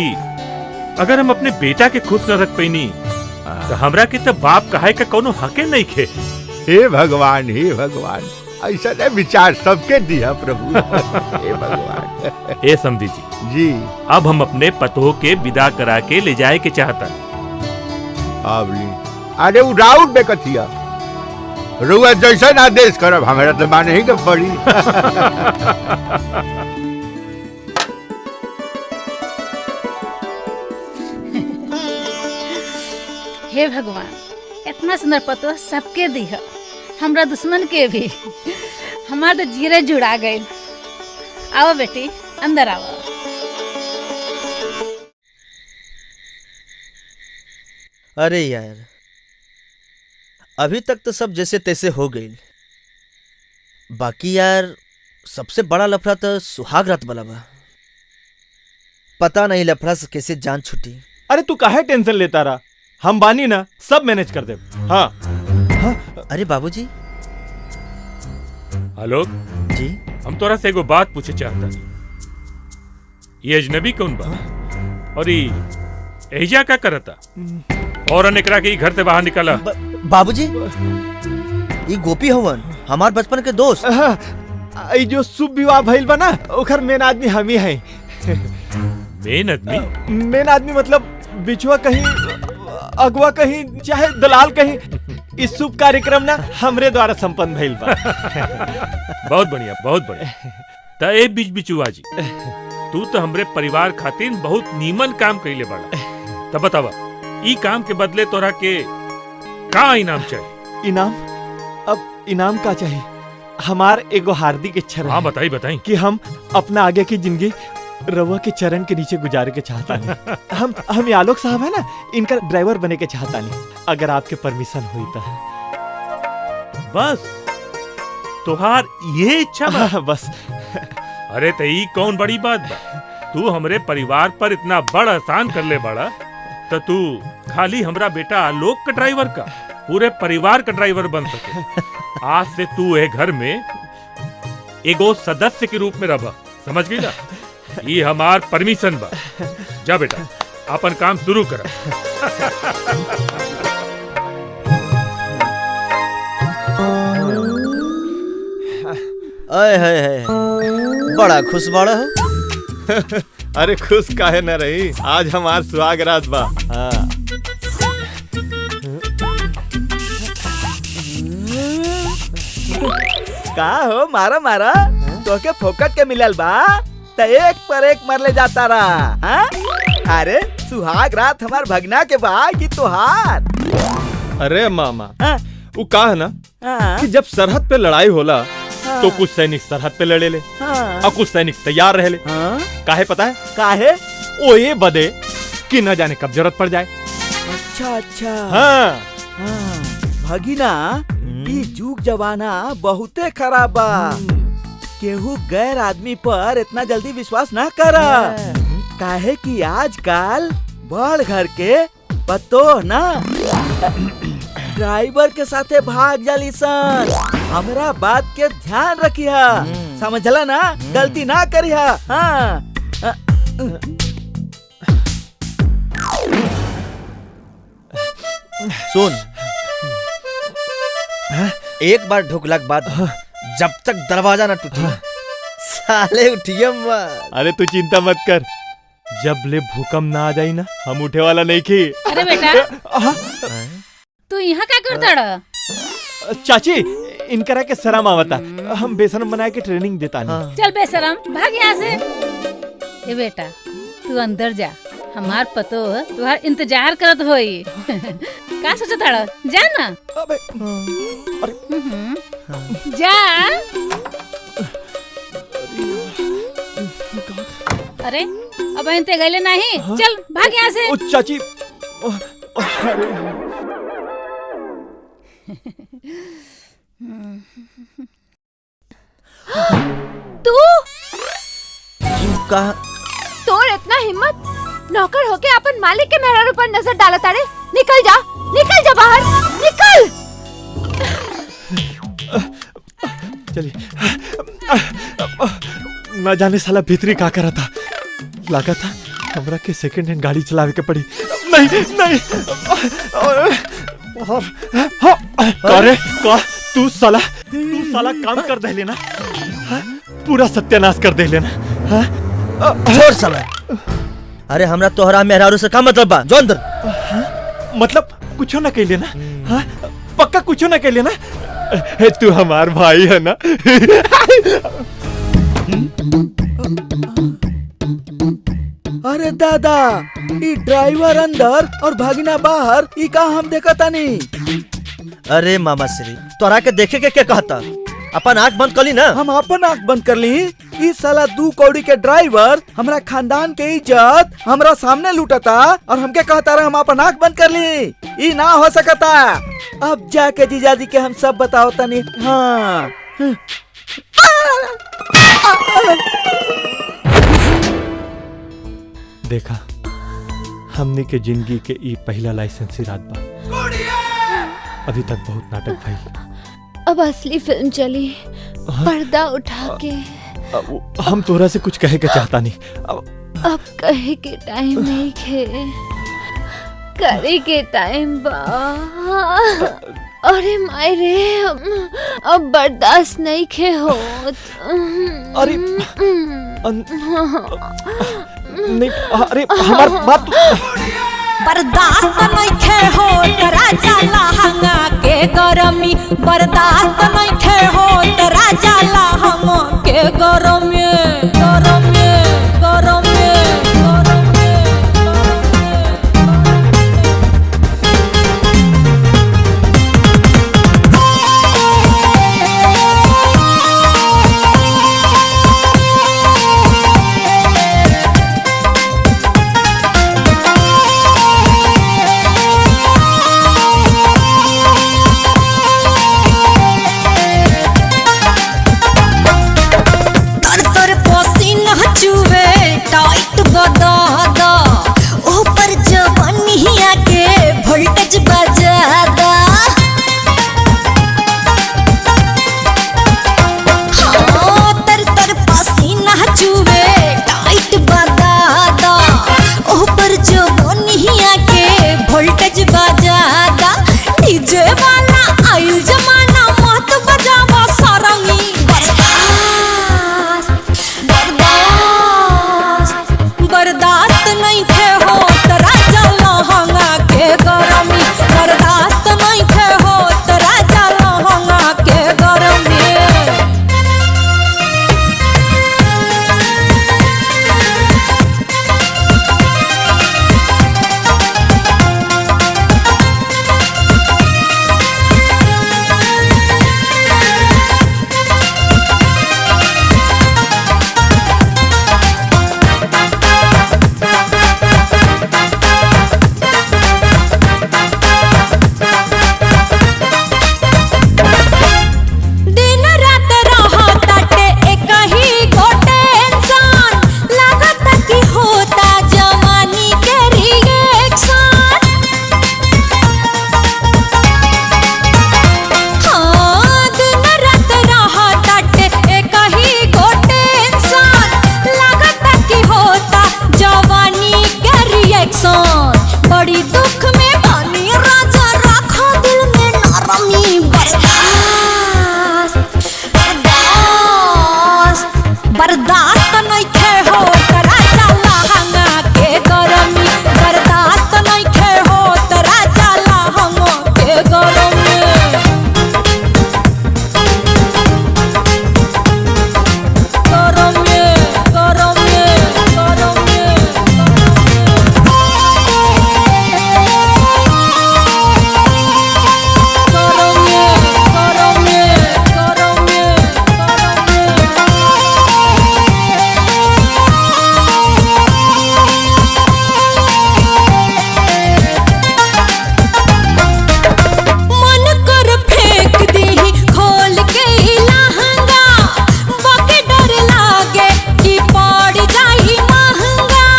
अगर हम अपने बेटा के खुश न रख पैनी तो हमरा के तो बाप कहे का कोनो हके नहीं खे। हे भगवान ऐसा नहीं विचार सबके दिया प्रभु। हे भगवान। ए समधी जी अब हम अपने पतोह के विदा करा के ले जाए के चाहता। अब ली अरे उ राउत बेकथिया रुआ जैसा आदेश करब हमरा तो माने ही के पड़ी। हे भगवान, इतना सुंदर पतो सबके दिह, हमरा दुश्मन के भी। हमार तो जीरे जुड़ा गए। आओ बेटी अंदर आओ। अरे यार अभी तक तो सब जैसे तैसे हो गई, बाकी यार सबसे बड़ा लफड़ा तो सुहाग रात वाला बा। पता नहीं लफड़ा से कैसे जान छूटी। अरे तू काहे टेंशन लेता रहा, हम बानी ना, सब मैनेज कर दे। हाँ अरे बाबूजी। आलोक जी हम तोरा से एगो बात पूछे चाहता। ये अजनबी कौन बा और ये एहिजा क्या करता? और एकरा के घर से बाहर निकाला। बाबूजी ये गोपी हवन, हमार बचपन के दोस्त। ई जो शुभ विवाह भइल बा ना, ओकर मेन आदमी हम ही हैं। मेन आदमी? मेन आदमी मतलब बिछुआ कहीं, अगवा कहीं, चाहे दलाल कहीं, इस शुभ कार्यक्रम ना हमरे द्वारा संपन्न भइल बा। बहुत बढ़िया बहुत बढ़िया। त ए बीच बिचुआ जी तू तो हमरे परिवार खातिर बहुत नीमन काम कइले बाड़ा। तब बतावा ई काम के बदले तोरा के का इनाम चाहिए? इनाम? अब इनाम का चाहिए? हमार एगो हार्दिक इच्छा रहे। हाँ बताई कि हम अपना आगे की जिंदगी रवा के चरण के नीचे गुजारे के चाहता नहीं। हम आलोक साहब है ना, इनका ड्राइवर बने के चाहता नहीं, अगर आपके परमिशन हुई तो। बस तुहार ये इच्छा बा? बस। अरे तो ई कौन बड़ी बात बा? तू हमरे परिवार पर इतना बड़ा एहसान कर ले बड़ा, तो तू खाली हमरा बेटा आलोक का ड्राइवर का पूरे परिवार का ड्राइवर बन सके। आज से तू ए घर में एगो सदस्य के रूप में रह, समझ गई ना? ये हमार परमिशन बा। जा बेटा अपन काम शुरू कर। है बड़ा खुश बड़ा हो। अरे खुश काहे न रही, आज हमार सुहाग रात बा। हाँ। का हो मारा तो के फोकट के मिलल बा तो एक पर एक मर ले जाता रहा। हाँ? अरे सुहाग रात हमार भगना के बा कि तोहार। अरे मामा हाँ? वो का है ना हाँ? कि जब सरहद पे लड़ाई होला तो कुछ सैनिक सरहद पे लड़े ले हाँ? और कुछ सैनिक तैयार रहे ले। हाँ? काहे पता है? काहे? ओ ये बदे कि न जाने कब जरूरत पड़ जाए। अच्छा। हाँ। हाँ। भगिना ई जुग जमाना बहुते खराब बा। केहू गैर आदमी पर इतना जल्दी विश्वास ना करा, काहे कि आजकल बड़ घर के पतो ना ड्राइवर के साथे भाग जाली सन। हमरा बात के ध्यान रखिया, समझला ना? गलती ना करिया। हाँ सुन, एक बार ढुकला के बाद जब तक दरवाजा ना टूटे साले उठिए मत। अरे तू चिंता मत कर, जब ले भूकंप ना आ जाई ना हम उठे वाला नहीं की। अरे बेटा तू यहाँ क्या करता रहा? चाची इनकरा के शर्म आवता, हम बेसन बना के ट्रेनिंग देता नहीं। चल बेशरम भाग यहाँ से। ए बेटा तू अंदर जा, हमार पतो तुहार इंतजार करत होई। का सोचत हड़ा? जा ना। जा। अरे अब इनते गले नहीं, चल भाग यहाँ से। ओ चाची तू का तोर इतना हिम्मत, नौकर होके अपन मालिक के मेहरारू पर नजर डाला तारे। निकल जा, निकल जा बाहर, निकल। चलिए, न जाने साला भीतरी का करा था, लगा था हमरा के सेकंड हैंड गाड़ी चलावे के पड़ी। नहीं नहीं अरे का तू साला काम कर दे लेना, पूरा सत्यानाश कर दे लेना। छोड़ साला। अरे हमरा तोहरा मेहरारू से का मतलब बा? जो अंदर। मतलब कुछ ना कह लेना, पक्का कुछ ना कह लेना। तू हमार भाई है ना। अरे दादा, ई ड्राइवर अंदर और भागिना बाहर, ई का हम देखता नहीं। अरे मामा श्री, तोरा के देखे के क्या कहता? अपन आँख बंद कर ली ना। हम अपन आँख बंद कर ली। ई साला 2 कौड़ी के ड्राइवर हमरा खानदान के इज्जत हमरा सामने लूटता और हमके कहता रहा हम अपन आँख बंद कर ली। ई ना हो सकता। अब जाके जीजाजी के हम सब बताओ तनी। हाँ देखा, हमने के जिंदगी के ई पहला लाइसेंसी रात बा। अभी तक बहुत नाटक भइल। अब असली फिल्म चली, पर्दा उठा के। हम तोरा से कुछ कहे के चाहता नहीं। अब कहे के टाइम नहीं खे, करे के टाइम बा। अरे मायरे, अब बर्दाश्त नहीं खे होत। अरे नहीं, अरे हमार बात बर्दाश्त नहीं खे हो राजा लहंगा के गरमी, बर्दाश्त नहीं खे हो राजा लहंगा के गरमी, गरमी, गरमी। बर्दाश्त नइखे हो राजा लहंगा के गरमी बर्दाश्त नइखे हो राजा लहंगा के गरमी गरमी गरमी गरमी मन कर फेंक दीही खोल के लहंगा बाकी डर लागे कि पड़ जाई महंगा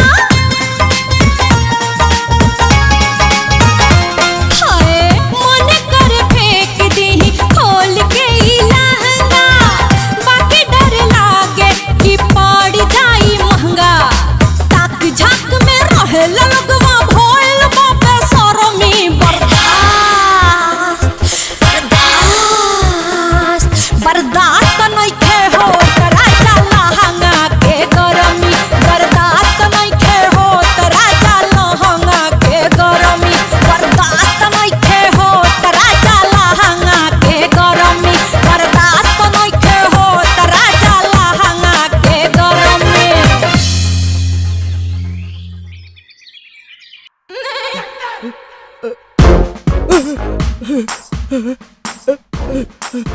हाय मन कर फेंक दीही खोल के लहंगा बाकी डर लागे कि पड़ जाई महंगा ताक झाक में रहे लगवा भोल बाबे सरमी बर्दाश्त नइखे हो राजा लहंगा के गरमी बर्दाश्त नइखे हो राजा लहंगा के गरमी बर्दाश्त नइखे हो राजा लहंगा के गरमी बर्दाश्त नइखे हो राजा लहंगा के गरमी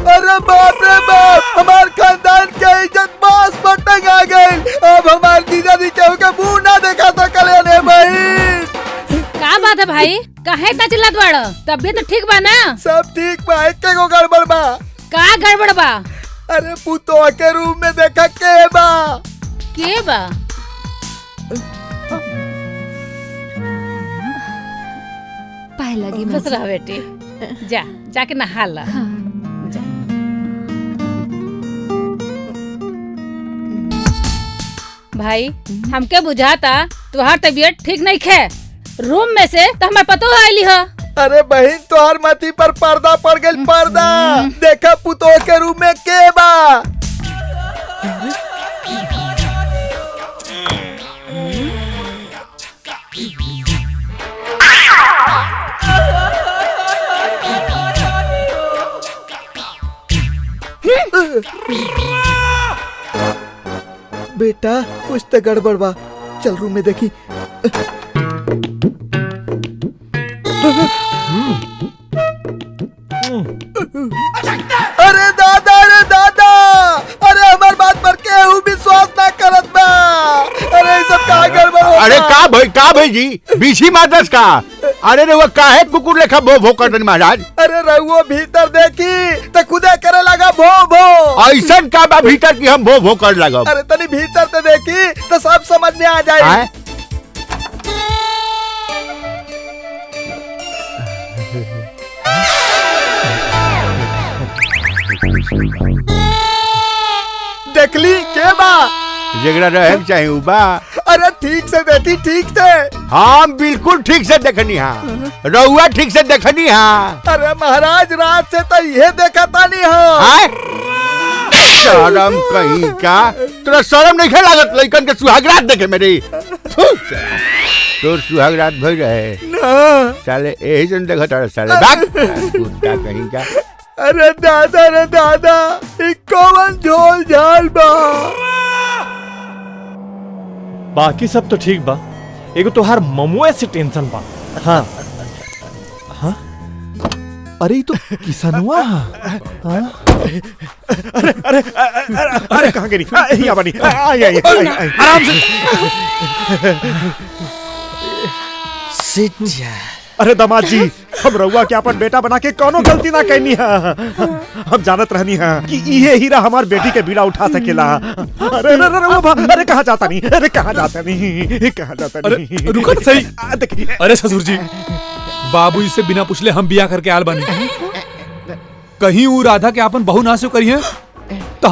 अरे बाप रे बाप, हमार खानदान के इज्जत बास पर टंगा गई। अब हमार जीजा जी केहू के मुंह ना देखा सकले ने बहिन। का बात है भाई, काहे इतना चिल्लात बाड़? तबीयत ठीक बा ना? सब ठीक बा, एके गो गड़बड़ बा। का गड़बड़ बा? अरे पुतोह के रूम में देखा के बा। के बा? पाए लगी खुश रह बेटी, जा जाके नहा ला। जा। भाई हमके बुझाता तुहार तबीयत ठीक नहीं खे, रूम में से तो हमें पतो आईली ह। अरे बहन तोहर माथी पर पर्दा पड़ गई, पर्दा। देखा पुतोह के रूम में के बा। बेटा कुछ तो गड़बड़ बा, चल रूम में देखी। अरे दादा, अरे दादा, अरे हमार बात पर केहू विश्वास ना करत बा। अरे सब का गड़बड़ होता? अरे का भाई जी बीसी मादस का। अरे रे वो काहे कुकुर लेखा भो भो करतन महाराज। अरे रहुओ भीतर देखी तो खुदे करे लगा भो भो। ऐसन का बा भीतर की हम भो भो कर लगा। अरे तनी भीतर तो देखी तो सब समझ में आ जाए। देखली के बा? जगरा रहे चाहे उबा। अरे ठीक से देखी, ठीक से। हाँ बिल्कुल ठीक से देखनी हाँ, रहुआ ठीक से देखनी हाँ। अरे महाराज रात से तो ये देखा था नहीं हाँ। शर्म कहीं का, तेरा शर्म नहीं लागत लइकन के सुहागरात देखे मेरी। तोर सुहागरात भई रहे ना। साले यही जन देखत रहे साले बाग कुत्ता कहीं का। अरे दादा, रे दादा, कौन झोल झाल बा। बाकी सब तो ठीक बा, एगो तोहार ममुए से टेंशन बा। हाँ हाँ, अरे तो किसनवा। हाँ अरे अरे अरे कहाँ गिरी? यहाँ बनी, आराम से सिट जा। अरे दामाद जी, हम रउआ के अपन बेटा बना के कोनो गलती ना कहनी है। हम जानत रहनी है कि ये हीरा हमार बेटी के बीड़ा उठा सकेला। अरे अरे रउआ, अरे कहाँ जाता नहीं, अरे कहाँ जाता नहीं, कहाँ जाता नहीं। अरे रुको तो सही। अरे ससुर जी, बाबूजी से बिना पूछले हम बिया करके आल बनी। कहीं वो राधा के अपन बहू ना से करी है तो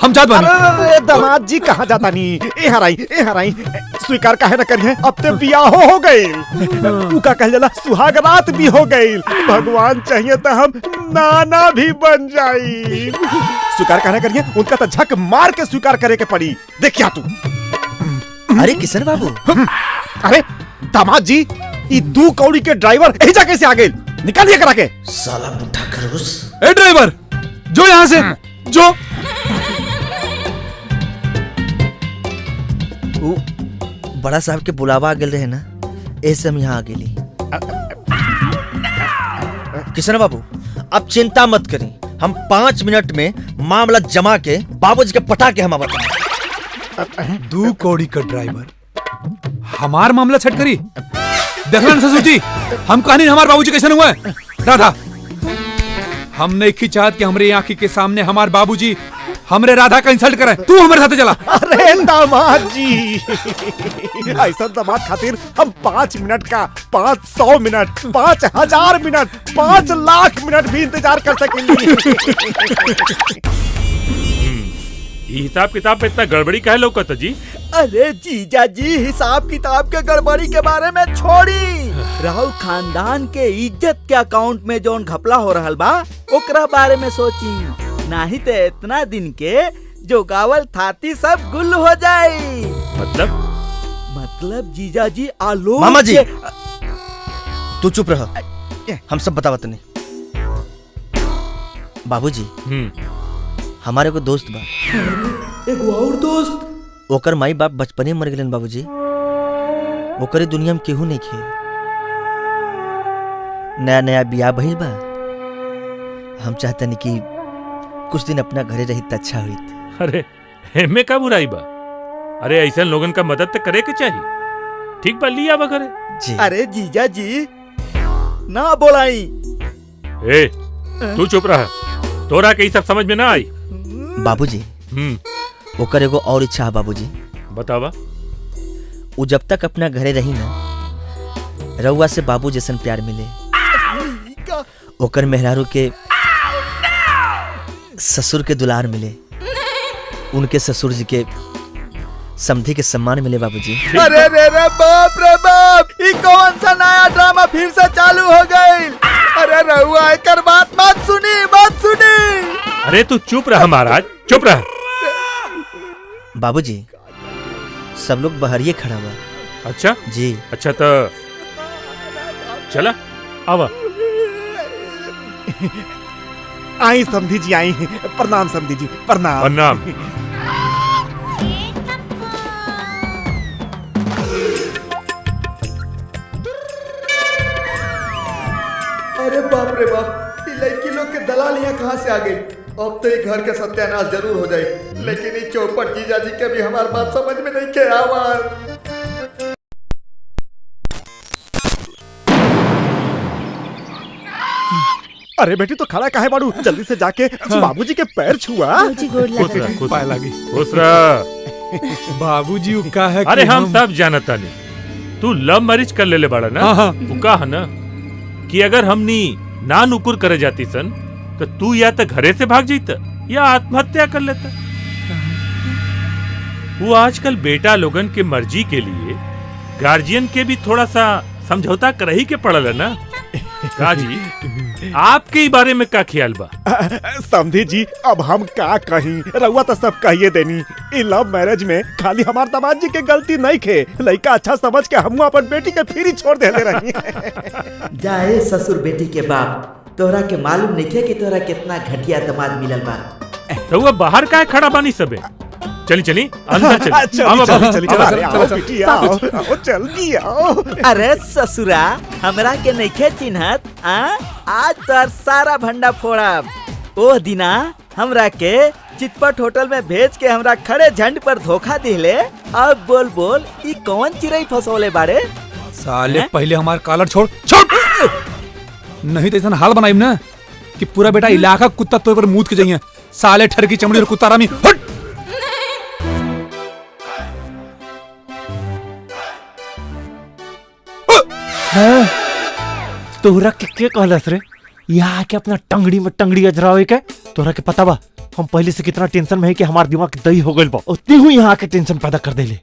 हम जात बानी। अरे दामाद जी कहाँ जाता नहीं, ए हराई स्वीकार काहे न करिए, अब ते बियाह हो गई, तू का कह जाला सुहाग रात भी हो गई, भगवान चाहिए तो हम नाना भी बन जाई। स्वीकार काहे न करिए, उनका तो झक मार के स्वीकार करे के पड़ी। देख क्या तू। अरे किशन बाबू, अरे दामाद जी ये 2 कौड़ी के ड्राइवर एजा कैसे आ गए, निकालिए करा के। साला बुढ़ा खरगोश। ए ड्राइवर जो यहाँ से जो। वो बड़ा साहब के बुलावा आ गए रहे ना, ऐसे हम यहाँ आ गेली। किशन बाबू अब चिंता मत करें, हम 5 मिनट में मामला जमा के बाबूजी के पटा के हम बताएं। 2 कौड़ी का ड्राइवर हमार मामला सेट करी। देखना ससुर जी, हम कहानी हमारे बाबूजी कैसे हुआ है। राधा, हम नहीं की चाहत कि हमारे आंखी के सामने हमारे बाबूजी हमरे राधा का इंसल्ट करे। तू हमारे साथ चला। अरे दामाद जी ऐसा दामाद खातिर हम 5 मिनट का 500 मिनट 5000 मिनट 5 लाख मिनट भी इंतजार कर सकेंगे। ये हिसाब किताब पे इतना गड़बड़ी काहे लौकत जी? अरे जीजा जी, हिसाब किताब के गड़बड़ी के बारे में छोड़ी, राहुल खानदान के इज्जत के अकाउंट में जोन घपला हो रहल बा ओकरा बारे में सोची, नहीं तो इतना दिन के जो गावल थाती सब गुल हो जाई। मतलब जीजा जी आलोक मामा जी तू चुप रह, हम सब बतावत नहीं। बाबूजी हमारे को दोस्त बा, एक और दोस्त, ओकर माई बाप बचपने मर गए बाबूजी, ओकरे दुनिया में केहू नहीं खे, नया नया बियाह भइल बा, हम चाहते नहीं कि कुछ दिन अपना घरे रही तो अच्छा हुई। अरे एमे का बुराई बा? अरे ऐसा लोगन का मदद तो करे के चाहिए। ठीक बा, लिया बा करे जी। अरे जीजा जी ना बोलाई। ए तू चुप रहा, तोरा के सब समझ में ना आई। बाबूजी ओकर एगो और इच्छा है बाबूजी। बतावा। वो जब तक अपना घरे रही ना, रउआ से बाबू जैसन प्यार मिले, ओकर मेहरारू के ससुर के दुलार मिले, उनके ससुर जी के समधी के सम्मान मिले बाबूजी। अरे रे रे बाप रे बाप, ये कौन सा नया ड्रामा फिर से चालू हो गई। अरे रहुआ एकर बात मत सुनी। अरे तू चुप रहा महाराज, चुप रहा। बाबूजी सब लोग बहरिए खड़ा हुआ। अच्छा जी। अच्छा तो चला आवा। आई समधी जी आई, प्रणाम समधी जी, प्रणाम। प्रणाम। अरे बाप रे बाप, ये लड़की लोग के दलाल यहाँ कहाँ से आ गई। अब तो ये घर का सत्यानाश जरूर हो जाए, लेकिन ये चौपट जीजा जी के भी हमारी बात समझ में नहीं के आवाज। अरे बेटी तो खड़ा काहे बाड़ू, जल्दी से जाके बाबूजी के पैर छुआ। पाए लागी। बाबूजी का है? अरे हम सब जानता नहीं, तू लव मैरिज कर ले बाड़ा ना। वो का है ना कि अगर हमनी ना नुकुर करे जाती सन तो तू या तो घरे से भाग जाता या आत्महत्या कर लेता। वो आजकल बेटा लोगन के मर्जी के लिए गार्जियन के भी थोड़ा सा समझौता कर ही के पड़ल है ना। काजी आपके ही बारे में क्या ख्याल बा? समधी जी अब हम का कहीं, रउआ तो सब कहिए देनी। इ लव मैरिज में खाली हमार दामाद जी के गलती नहीं खे, लड़का अच्छा समझ के हम अपन बेटी के फिर ही छोड़ देले रही। जाए ससुर बेटी के बाप, तोरा के मालूम नहीं खे कि तोरा कितना घटिया दामाद मिलल बा। तो वो बाहर का खड़ा बानी सबे। चली अंदर चली। अरे ससुरा हमरा के नइखे चिन्हत, आज तोर सारा भंडा फोड़ब। ओ दिना हमरा के चितपट होटल में भेज के हमरा खड़े झंड पर धोखा दिले। अब बोल ई कौन चिरई फसौले बारे? साले पहले हमार कॉलर छोड़ नहीं तो ऐसा हाल बनाई ना कि पूरा बेटा इलाका कुत्ता तोड़ पर मूत के जाइए। साले ठर की चमड़ी और कुत्ता रामी हट। तोहरा के कहलस रे यहाँ के अपना टंगड़ी में टंगड़ी अजरावे के? तोहरा के पता बा हम पहले से कितना टेंशन में है कि हमार दिमाग दही हो गइल बा। उतनी हुई यहाँ के टेंशन पैदा कर देले।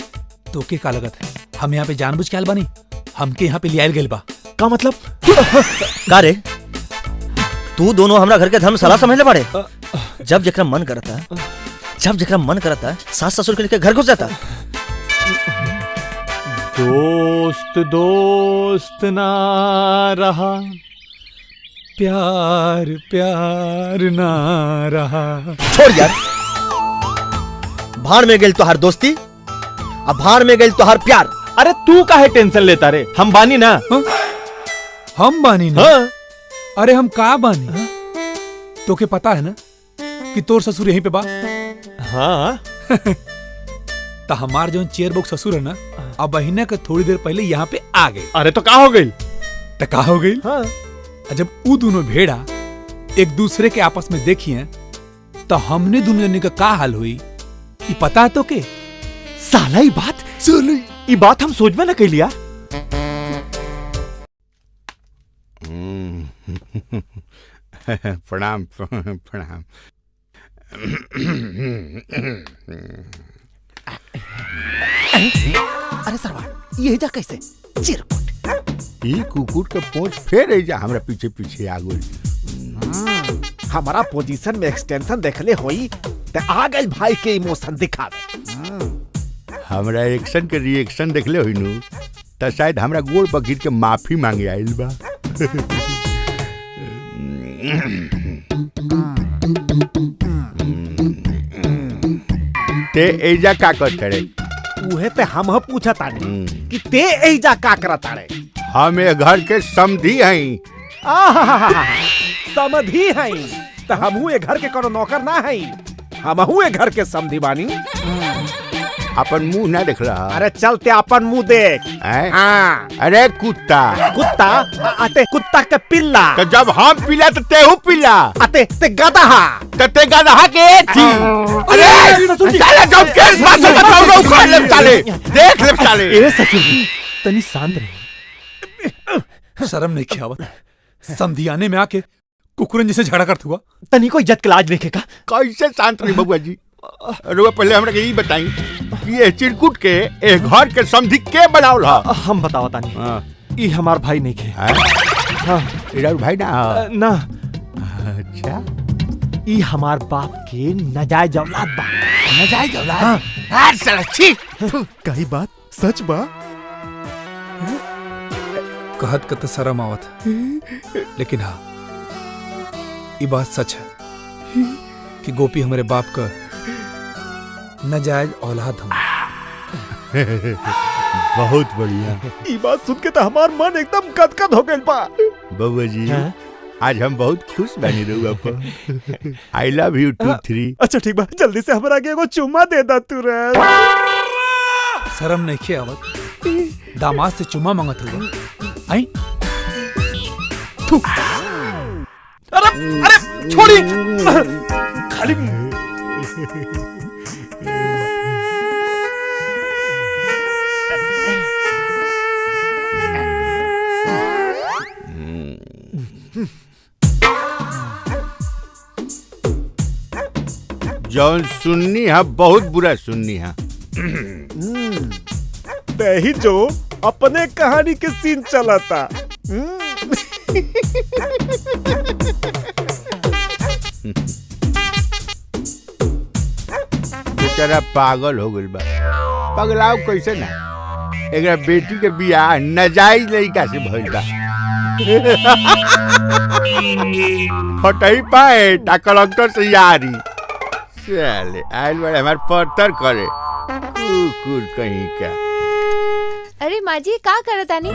तो के का लगत है हम यहाँ पे जानबूझ के आयल बानी? हमके यहाँ पे लियाल गइल बा का मतलब? का रे तू दोनों हमरा घर के धर्मशाला समझले बाड़े? जब जकरा मन करता सास ससुर के लेके घर घुस जाता। दोस्त दोस्त ना रहा, प्यार प्यार ना रहा। छोड़ यार, भाड़ में गेल तोहार दोस्ती, अब भाड़ में गेल तोहार प्यार। अरे तू काहे टेंशन लेता रे? हम बानी ना। हम बानी ना? अरे हम का बानी? तो के पता है ना कि तोर ससुर यहीं पे बा? हाँ। तो हमार जो चेयर बुक ससुर है ना, अब बहिना के थोड़ी देर पहले यहाँ पे आ गए। अरे तो का हो गई? तो का हो गई? हाँ। जब वो दोनों भेड़ा एक दूसरे के आपस में देखी हैं, तो हमने दोनों जने का का हाल हुई ये पता है तो के? साला ये बात हम सोच में न कैलिया। प्रणाम प्रणाम। अरे सरवा ये जा कैसे? चिरकुट ये कुकुर के पोंछ फेर जा हमरा पीछे पीछे आ गई। हमारा पोजीशन में एक्सटेंशन देखले होई ते आ गई भाई के इमोशन दिखावे। हमरा एक्शन के रिएक्शन देखले होई नु त शायद हमरा गोड़ पर गिर के माफी मांगे आइल बा। ते एजा का करत रे? उहे ते हम पूछा तानी कि ते एजा का करत रे? हम ए घर के समधी हई। समधी हई त हमहू ए घर के कोनो नौकर ना हई, हमहू ए घर के समधी बानी। अपन मुंह ना देख रहा? अरे चलते अपन मुंह देख। हाँ। अरे कुत्ता अते कुत्ता के पिल्ला। तो जब हम पिला तो तेहू पिला। अते ते गदहा। तो ते गदहा के थी। अरे साले जब केस बात से बताओ ना उखाड़ ले साले। देख ले साले। ए ससुर जी तनी शांत रहे। शर्म नहीं किया आवत समधियाने में आके कुकुरन जैसे झगड़ा करत हुआ। तनी को इज्जत के लाज देखेगा। कैसे शांत रही बबुआ जी? रुआ पहले हमरा के ई बताई कि ये चिरकुट के ए घर के समधी के बनावल ह? हम बतावा तानी। ई हमार भाई नहीं के। हां इधर भाई ना ना। अच्छा ई हमार बाप के नजायज औलाद बा। नजायज औलाद? हां साला छी। कही बात सच बा? कहत कत शर्म आवत लेकिन हाँ ये बात सच है कि गोपी हमारे बाप का नाजायज औलाद हम। बहुत बढ़िया। ई बात सुन के तो हमार मन एकदम गदगद हो गइल बा। बबुआ जी आज हम बहुत खुश बनी रहुआ पर। I love you 2 3। अच्छा ठीक बा, जल्दी से हमरा के एगो चुम्मा दे दा तू रे। शर्म नहीं किया आवत दामाद से चुम्मा मांगत हुआ। आई अरे छोड़ी खाली जौन सुननी है बहुत बुरा सुननी है। ही जो अपने कहानी के सीन चलाता। बेचारा पागल हो गइल बा। पगलाव कैसे ना? एकरा बेटी के बियाह नाजायज लड़का से भइल बा। फटई पाए ता कलेक्टर से यारी साले आइल बड़े हमार पत्थर करे कुकुर कहीं का। अरे माँ जी का करतानी?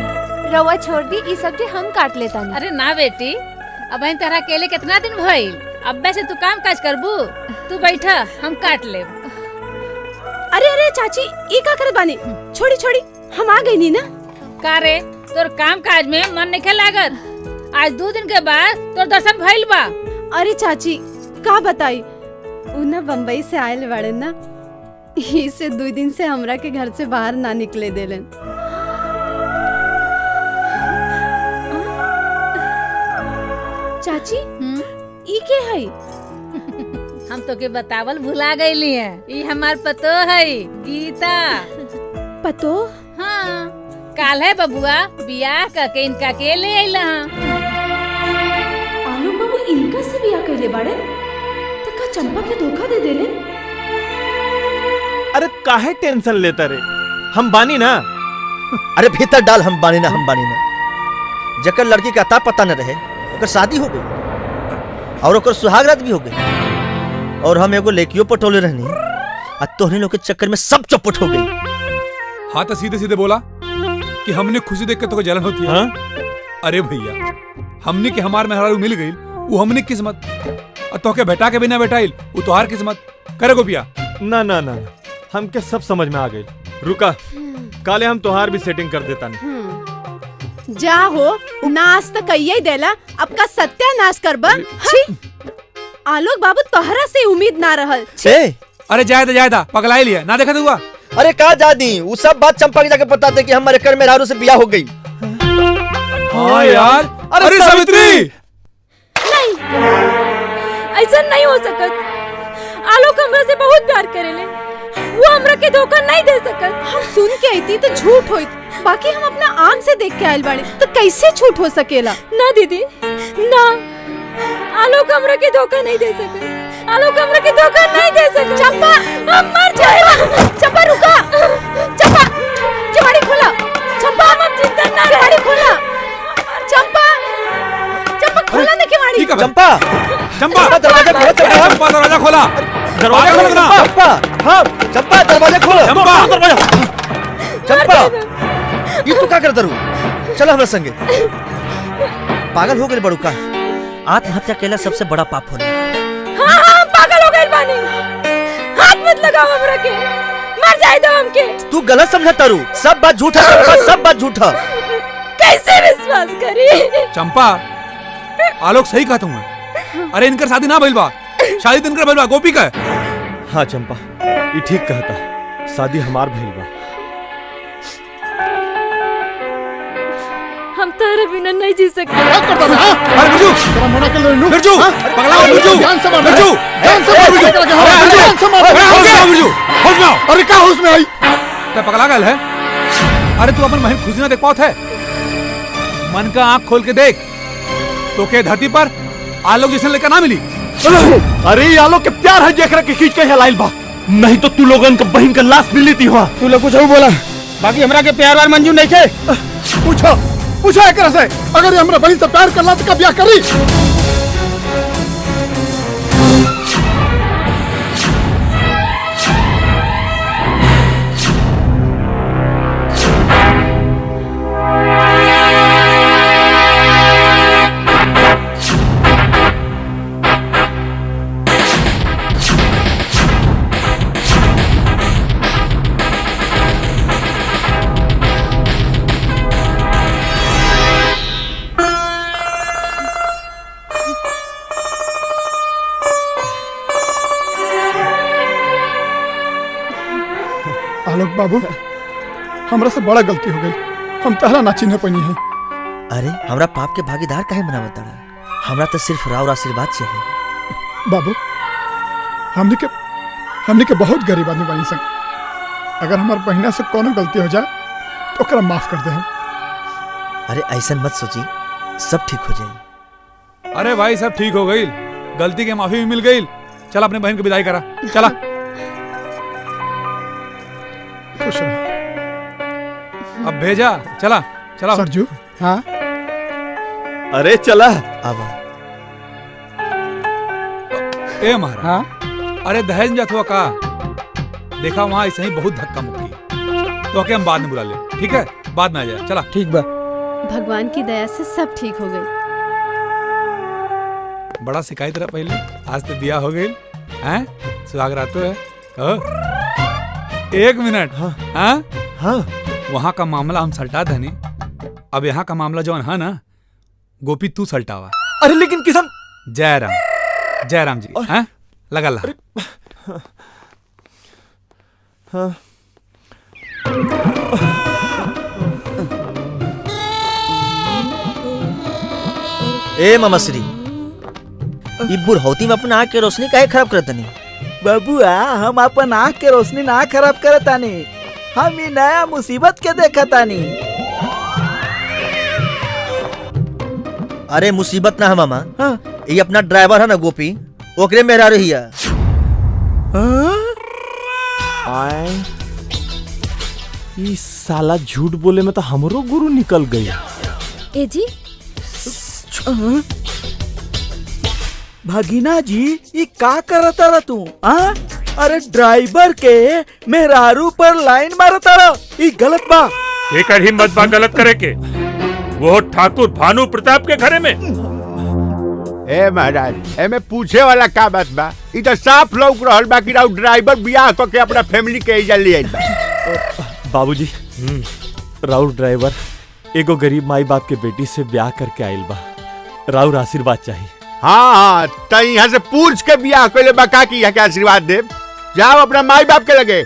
रवा छोड़ दी, ई सब्जी हम काट लेतानी। अरे ना बेटी, अब तेरा अकेले कितना दिन भइल? अब से तू काम काज करबू? तू बैठा हम काट लेब। अरे अरे चाची ई का करत बानी? छोड़ी छोड़ी हम आ गई नी ना। का रे तोर काम काज में मन नहीं लागत? आज 2 दिन के बाद तोर दर्शन भइल बा। अरे चाची का बताई, उ ना बम्बई से आयल बड़े ना, इसे 2 दिन से हमरा के घर से बाहर ना निकले देलन। चाची ई के है? हम तो के बतावल भुला गईली है। ई हमार पतो है गीता। पतो? हाँ, काल है बबुआ बियाह करके इनका के ले आइला। आलोक बाबू इनका से बियाह कइले बाड़े तो का चंपा के धोखा दे देले? अरे काहे टेंशन लेता रे, हम बानी ना। अरे भीतर डाल, हम बानी ना, हम बानी ना। जकर लड़की का अता पता न रहे ओकर शादी हो गई और ओकर सुहागरात भी हो गई और हम एगो लेकियो पटोले रहनी आ तोहनी लोग के चक्कर में सब चौपट हो गई। हाँ तो सीधे सीधे बोला कि हमने खुशी देख के तो जलन होती है। हाँ? अरे भैया हमने के हमार मेहरारू मिल गई वो हमने किस्मत और तो के बेटा के बिना बेटाइल वो तोहार किस्मत करे गोपिया। ना ना ना हमके सब समझ में आ गई। रुका काले हम तोहार भी सेटिंग कर देता नहीं। जा हो नाश तो कहिए देला, अब का सत्यानाश करबा। छी आलोक बाबू तोहरा से उम्मीद ना रहल। अरे जायदा पगला लिया ना देखा हुआ। अरे का जादी वो सब बात चंपा के जाके बताते कि हमारे कर में रारू से बियाह हो गई। हाँ यार। अरे सावित्री नहीं, ऐसा नहीं हो सकत। आलोक हमरा से बहुत प्यार करेले, वो हमरा के धोखा नहीं दे सकत। हम सुन के आईती तो झूठ होई, बाकी हम अपना आँख से देख के आयल बाड़े तो कैसे झूठ हो सकेला? ना दीदी ना, आलोक हमरा के धोखा नहीं दे सकत। आलोक हमरा के धोखा नहीं दे सकत। चंपा हम मर जाएगा। चंपा रुका, चंपा केवाड़ी खोला। चंपा हम चिंता ना केवाड़ी खोला। चंपा चंपा खोला ना केवाड़ी। चंपा चंपा दरवाजा खोलो। चंपा दरवाजा खोला। दरवाजा खोलो ना। चंपा हाँ चंपा दरवाजा खोलो। चंपा ये तू क्या करता रू? चलो हमरा संगे। पागल हो गए बड़ू का? आत्महत्या केला सबसे बड़ा पाप होना। हाँ पागल हो गए बानी। हाथ मत लगाओ हमरा के, मर जाए दो हमके। तू गलत समझता रू, सब बात झूठा, सब बात झूठा। कैसे विश्वास करी? चंपा आलोक सही कहता हूँ। अरे इनकर शादी ना भइल बा, शादी तो इनकर भइल बा गोपी का। हाँ चंपा ये ठीक कहता, शादी हमार भइल बा। हम तारे बिना नहीं जी सकते। क्या करता मैं? अरे बिरजू तेरा मोना के ले लूं। बिरजू पगला हो बिरजू। ध्यान से मार बिरजू ध्यान से मार बिरजू। ध्यान से मार बिरजू। होश में आओ। अरे क्या होश में आई? क्या पगला गल है? अरे तू अपन बहन खुशी ना देख पाओ है? मन का आंख खोल के देख तो के धरती पर आलोक जैसे लेकर ना मिली। अरे आलोक के प्यार है देख रहा खींच के हिलाइल बा, नहीं तो तू लोगन का बहन का लाश मिली थी वहाँ। तू लोग कुछ बोला, बाकी हमरा के प्यार वार मंजूर नहीं थे। पूछो पूछो एकरा से, अगर ये हमरा बहन से प्यार करला तो कब ब्याह करी? आलोक बाबू हमरा से बड़ा गलती हो गई, हम तहरा ना चिन्ह पनी है। अरे हमरा पाप के भागीदार काहे बनावत तारा? हमरा तो सिर्फ राव आशीर्वाद चाहिए। बाबू हमने के बहुत गरीब आदमी बनी संग, अगर हमार बहना से कोनो गलती हो जाए तो ओकरा माफ कर दे हम। अरे ऐसा मत सोची, सब ठीक हो जाए। अरे भाई सब ठीक हो गई, गलती के माफी भी मिल गई। चल अपने बहन को विदाई करा। चला खुश रहो। अब भेजा। चला चला सरजू। हाँ अरे चला अब ए महाराज। हाँ अरे दहेज में जात हुआ का? देखा वहाँ ऐसे ही बहुत धक्का मुक्की, तो हम बाद में बुला ले। ठीक है बाद में आ जाए। चला ठीक बा। भगवान की दया से सब ठीक हो गई। बड़ा शिकायत रहा पहले, आज तो बिया हो गई हैं? सुहागरात तो है। एक मिनट। हाँ हाँ वहाँ का मामला हम सल्टा धनी, अब यहाँ का मामला जो है ना गोपी तू सल्टावा। अरे लेकिन किसान। जय राम जी। हैं लगा ला। हाँ ए मामा श्री ई बुढ़ौती में अपना आँख के रोशनी काहे खराब करत नहीं? बबुआ हम अपन आँख के रोशनी ना खराब करतानी, हम ई नया मुसीबत के देखतानी। अरे मुसीबत ना है मामा, ये अपना ड्राइवर है ना गोपी, ओकरे मेहरा रही है। इस साला झूठ बोले में तो हमरो गुरु निकल गई। ए जी भगीना जी ये का करता रहा तू? अरे ड्राइवर के मेहरारू पर लाइन मारता रहा, ये गलत बा। एकर हिम्मत बा गलत करे के? वो ठाकुर भानु प्रताप के घरे में। ए महाराज एमे पूछे वाला का बात बा? ई तो साफ लौक रहल बा कि राउ ड्राइवर बियाह क के अपना फैमिली के इजा ले आइल बा। बाबूजी राउर ड्राइवर एगो गरीब माई बाप के बेटी से ब्याह करके आइल बा, राउर आशीर्वाद चाहिए। हाँ त यहाँ से पूछ के बियाह कइले बा का कि यहाँ के आशीर्वाद देव। जाओ अपना माई बाप के लगे।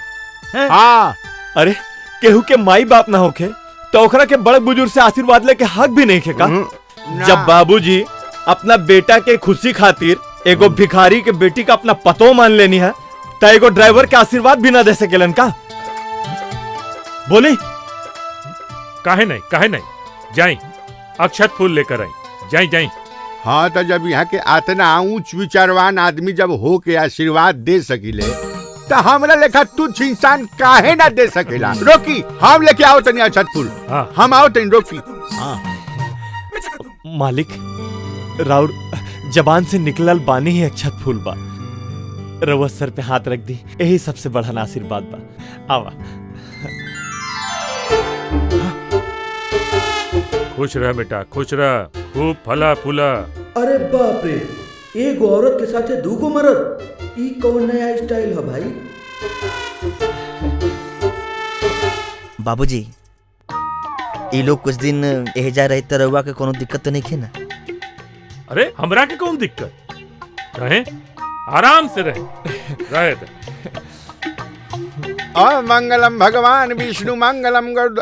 हाँ अरे केहू के माई बाप ना होखे तो ओकरा के बड़े बुजुर्ग से आशीर्वाद लेके हक भी नहीं खेका। जब बाबूजी अपना बेटा के खुशी खातिर एगो भिखारी के बेटी का अपना पतो मान लेनी है तो एगो ड्राइवर के आशीर्वाद भी ना दे सकेलन का? बोली काहे नहीं जाई अक्षत फूल लेकर आई जाई। हाँ तो जब यहाँ के आतना ऊंच विचारवान आदमी जब हो के आशीर्वाद दे सकिले तो हमरा लेखा तुच्छ इंसान काहे ना दे सकेला? रोकी हम लेके आओ तनी अक्षत फूल। हम आओ तनी रोकी। मालिक राउर जबान से निकलल बानी ही अक्षत फूल बा, रउआ सर पे हाथ रख दी, यही सबसे बड़ा आशीर्वाद बा। आवा खुश रह बेटा खुश रह, खूब फला फूला। अरे बाप रे, एक औरत के साथ दूगो मर्द, ई कौन नया स्टाइल है भाई? बाबूजी ये लोग कुछ दिन यही जा रहे रउआ के कोनो दिक्कत तो नहीं खे ना? अरे हमरा के कौन दिक्कत, रहे आराम से रहे। मंगलम भगवान विष्णु मंगलम गरुड़।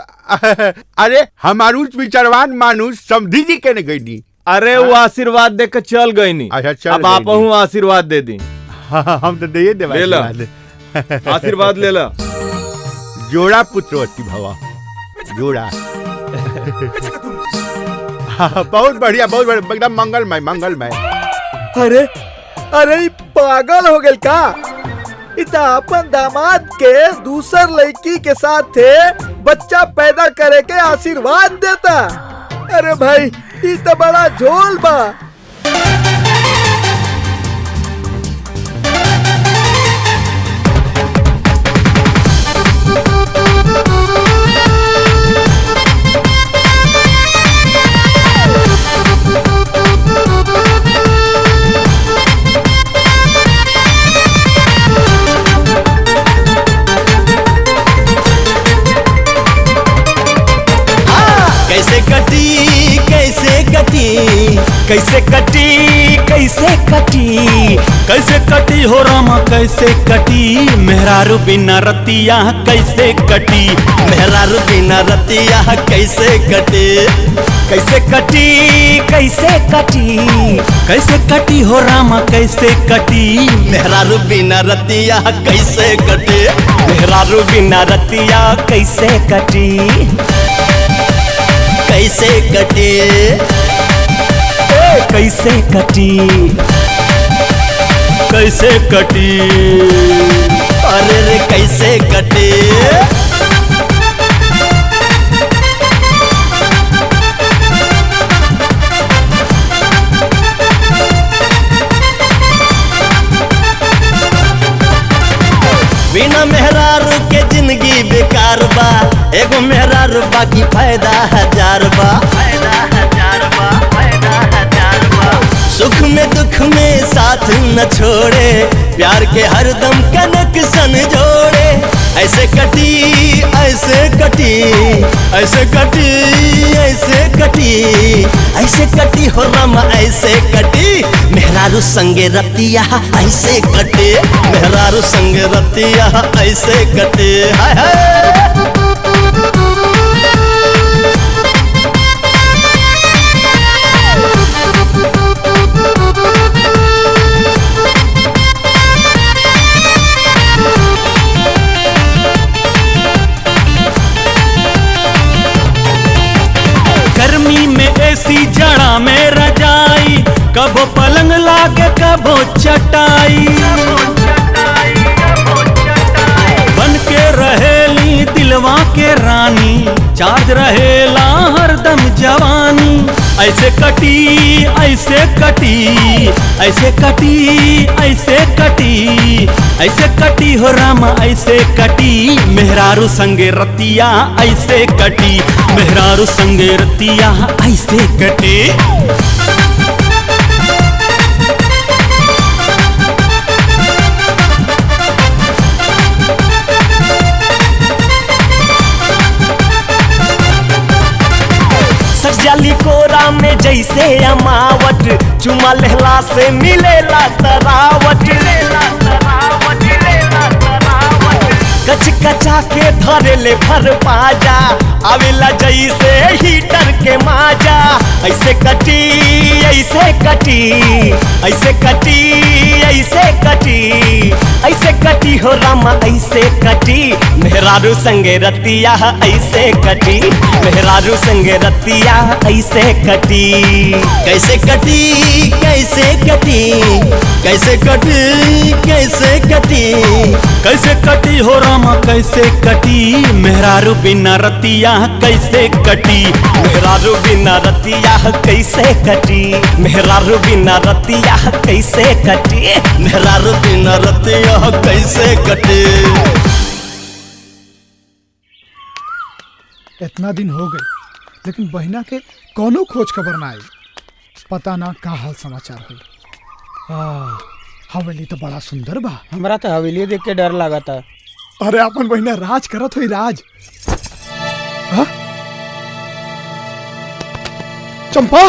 अरे हमारू विचारवान मानुष समझी जी के गई। अरे वो आशीर्वाद दे के चल गई नी। अच्छा चल अब आप आशीर्वाद दे दी। हम तो दे दे आशीर्वाद ले ला। जोड़ा पुत्रवती भवा जोड़ा। बहुत बढ़िया एकदम मंगलमय। अरे अरे पागल हो गए का? इता अपन दामाद के दूसर लड़की के साथ थे बच्चा पैदा करे के आशीर्वाद देता। अरे भाई ये तो बड़ा झोल बा। कैसे कटी हो रामा कैसे कटी मेहरारू बिना रतिया कैसे कटी मेहरारू बिना रतिया कैसे कटे कैसे कटी हो रामा कैसे कटी मेहरारू बिना रतिया कैसे कटे मेहरारू बिना रतिया कैसे कटी कैसे कटे कैसे कटी अरे रे कैसे कटे बिना मेहरारू के जिंदगी बेकार बा एगो मेहरारू बाकी फायदा हजार बा सुख में दुख में साथ न छोड़े प्यार के हरदम कनेक्शन जोड़े ऐसे कटी ऐसे कटी ऐसे कटी ऐसे कटी ऐसे कटी हो रामा ऐसे कटी मेहरारू संगे रतिया ऐसे कटे मेहरारू संगे रतिया ऐसे कटे हाय हाय वो चटाई बन के रहेली दिलवा के रानी, चार्ज रहेला हरदम जवानी। ऐसे कटी ऐसे कटी ऐसे कटी ऐसे कटी ऐसे कटी हो रामा ऐसे कटी, मेहरारू संगे रतिया ऐसे कटी, मेहरारू संगे रतिया ऐसे कटी। सजाली कोरा में जैसे अमावट, चुमा लहला से मिलेला तरावट। कच कचा के धरे ले भर पाजा, आवेला जैसे हीटर के माजा। ऐसे कटी ऐसे कटी ऐसे कटी ऐसे कटी ऐसे कटी हो रामा ऐसे कटी, मेहरारू संगे रतिया ऐसे कटी, मेहरारू संगे रतिया ऐसे कटी। कैसे कटी कैसे कटी कैसे कटी कैसे कटी कैसे कटी हो रामा कैसे कटी, मेहरारू बिना रतिया कैसे कटी, मेहरारू बिना रतिया कैसे कटी, मेहरारू बिना रतिया कैसे कटी, मेहरारू बिना रतिया कैसे कटी। इतना दिन हो गए लेकिन बहिना के कोनो खोज खबर ना आई, पता ना का हाल समाचार हुई। हवेली तो बड़ा सुंदर बा। हमरा तो हवेली देख के डर लगा था। अरे अपन बहिना राज करत हुई राज। हाँ? चंपा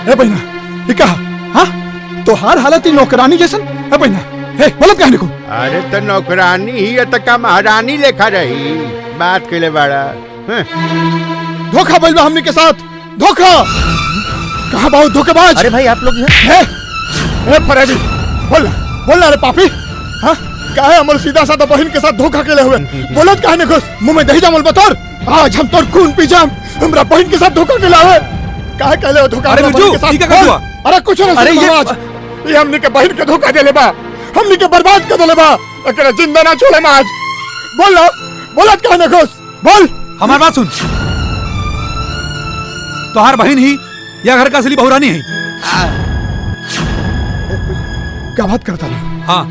ए बहिना ये कहा? हाँ तो हार हालत ही नौकरानी जैसन है बहिना। हे बोलो कहने को। अरे तो नौकरानी ही है तो का महारानी लेखा रही, बात के लिए बड़ा धोखा बोल बा हमने के साथ, धोखा। कहा बहुत धोखेबाज। अरे भाई आप लोग ए फरेबी बोलना रे पापी। हाँ काहे हमर सीधा साधा बहन के साथ धोखा केले हुए, बोलत कहने को मुंह में दही जमल बतौर। आज हम तोर खून पी जाम, हमरा बहन के साथ धोखा केला हुए। काहे कहले हो धोखा? अरे बिरजू, के साथ ई का कर हुआ? अरे कुछ ना। अरे ये हमने के बहन के धोखा देले बा, हमने के बर्बाद कर देले बा, एकरा जिंदा ना छोड़े आज। बोल लो बोलत कहने को बोल। हमार बात सुन, तोहार बहन ही या घर का असली बहुरानी है? क्या बात करता है? हाँ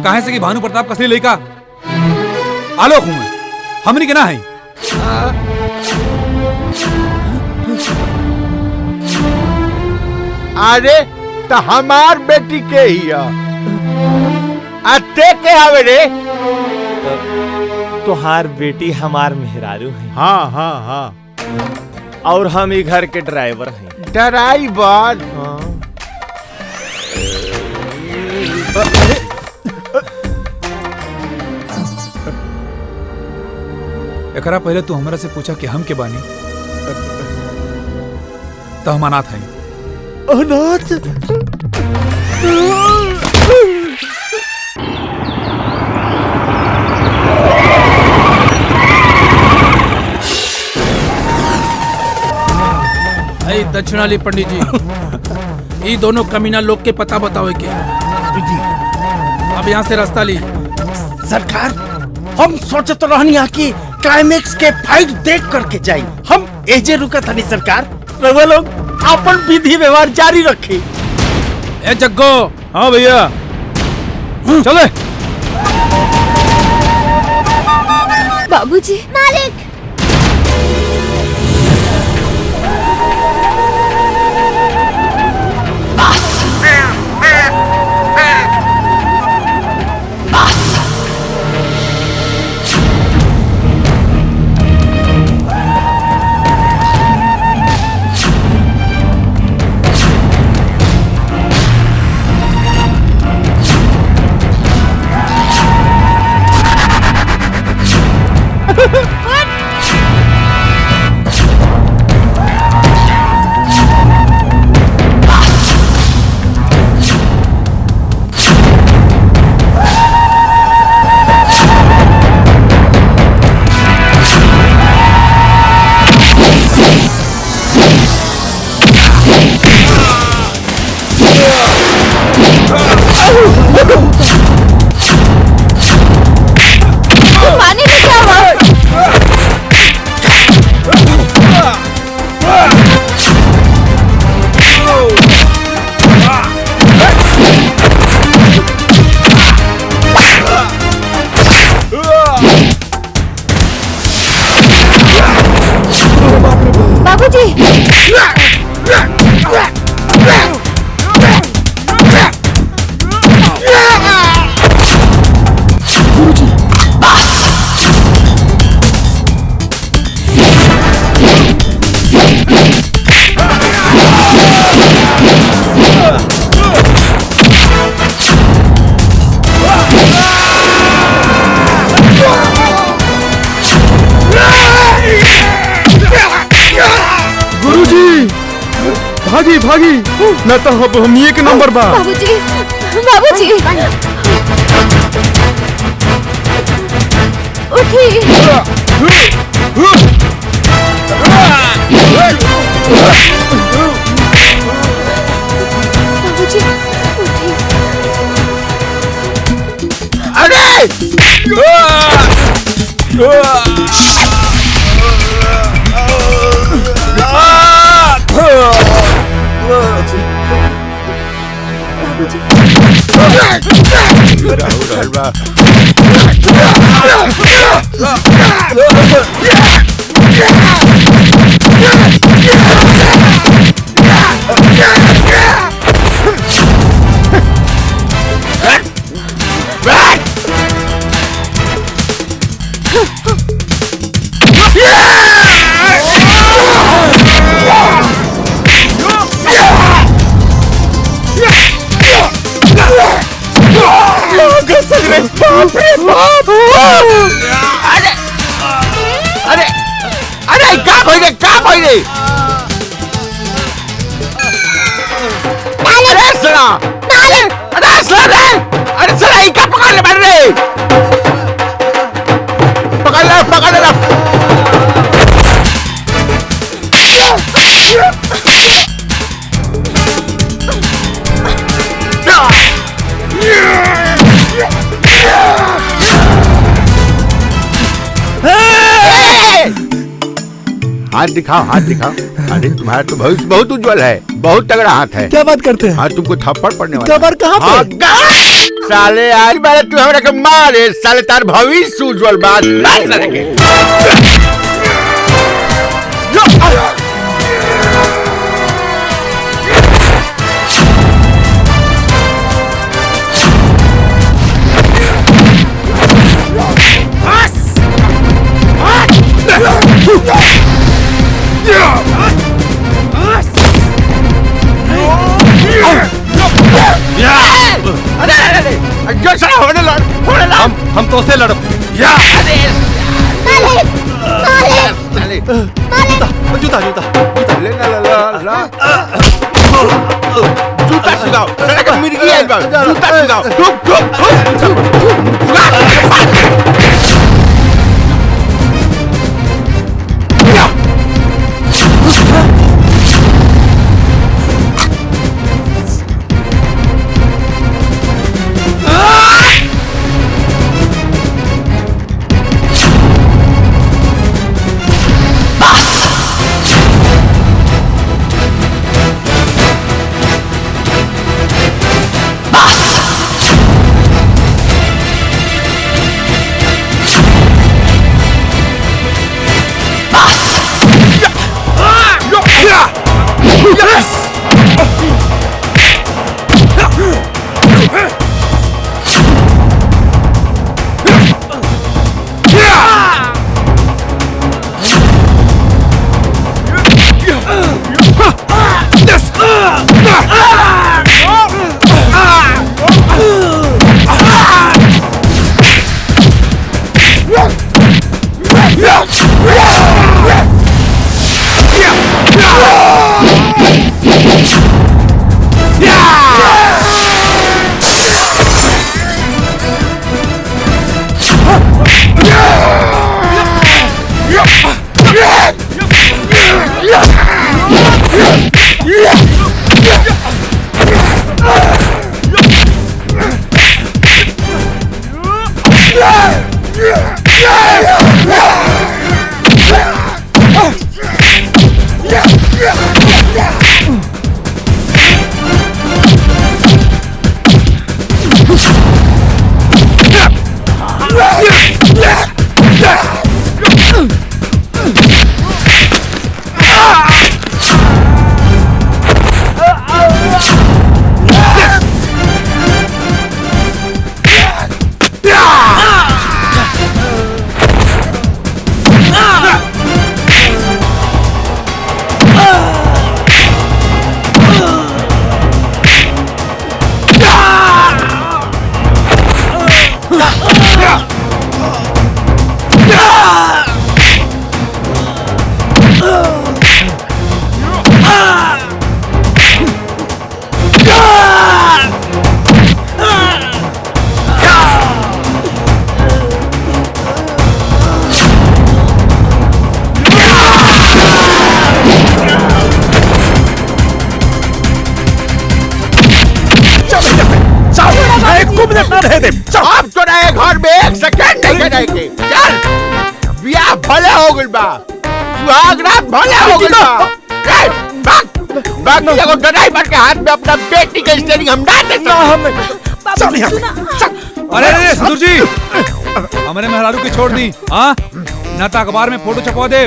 काहे से कि भानु प्रताप का असली लड़का आलोक हूं मैं, हमनी के ना है। अरे तो हमार बेटी के ही अते के आवे रे। तोहार बेटी हमार मेहरारू है। हाँ हाँ हाँ और हम ही घर के ड्राइवर हैं। ड्राइवर? हाँ। एकरा पहले तू हमरा से पूछा कि हम के बानी, तो हम अनाथ हैं। अनाथ? दक्षिणाली पंडित जी, ये दोनों कमीना लोग के पता बताओ के। अब यहाँ से रास्ता ली। सरकार हम सोचते रहनी कि क्लाइमेक्स के फाइट देख करके जाई, हम एजे रुका था नहीं सरकार। रवा लोग अपन विधि व्यवहार जारी रखे। ए जग्गो। हाँ भैया चले। बाबूजी। मालिक। What? भागी भागी न तो हम एक नंबर बा। बाबूजी बाबूजी बाबूजी बाप रे बाप। अरे अरे का भइले अरे सला अरे सला ई का पकड़ ले रे पकड़ ले हाथ दिखाओ अरे तुम्हारा तो भविष्य बहुत उज्जवल है, बहुत तगड़ा हाथ है। क्या बात करते हैं? हाँ तुमको थप्पड़ पड़ने वाला। कबर कहाँ पे? साले आज बार तू हमरा के मारे साले तार भविष्य उज्जवल बात हम तो से लड़ जूता सिखाओ मिर्गी है जूता सिखाओ ना रह दे। अब तो रहे घर में एक सेकंड नहीं रहेंगे। चल ब्याह भले हो गइल बा, सुहाग रात भले हो गइल बा। बाकी एगो ड्राइवर के हाथ में अपना बेटी के स्टीयरिंग हम डाल दे। चल यहाँ से। अरे ससुर जी, हमारे मेहरारू की छोड़ दी। हाँ ना तो अखबार में फोटो छपवा दे,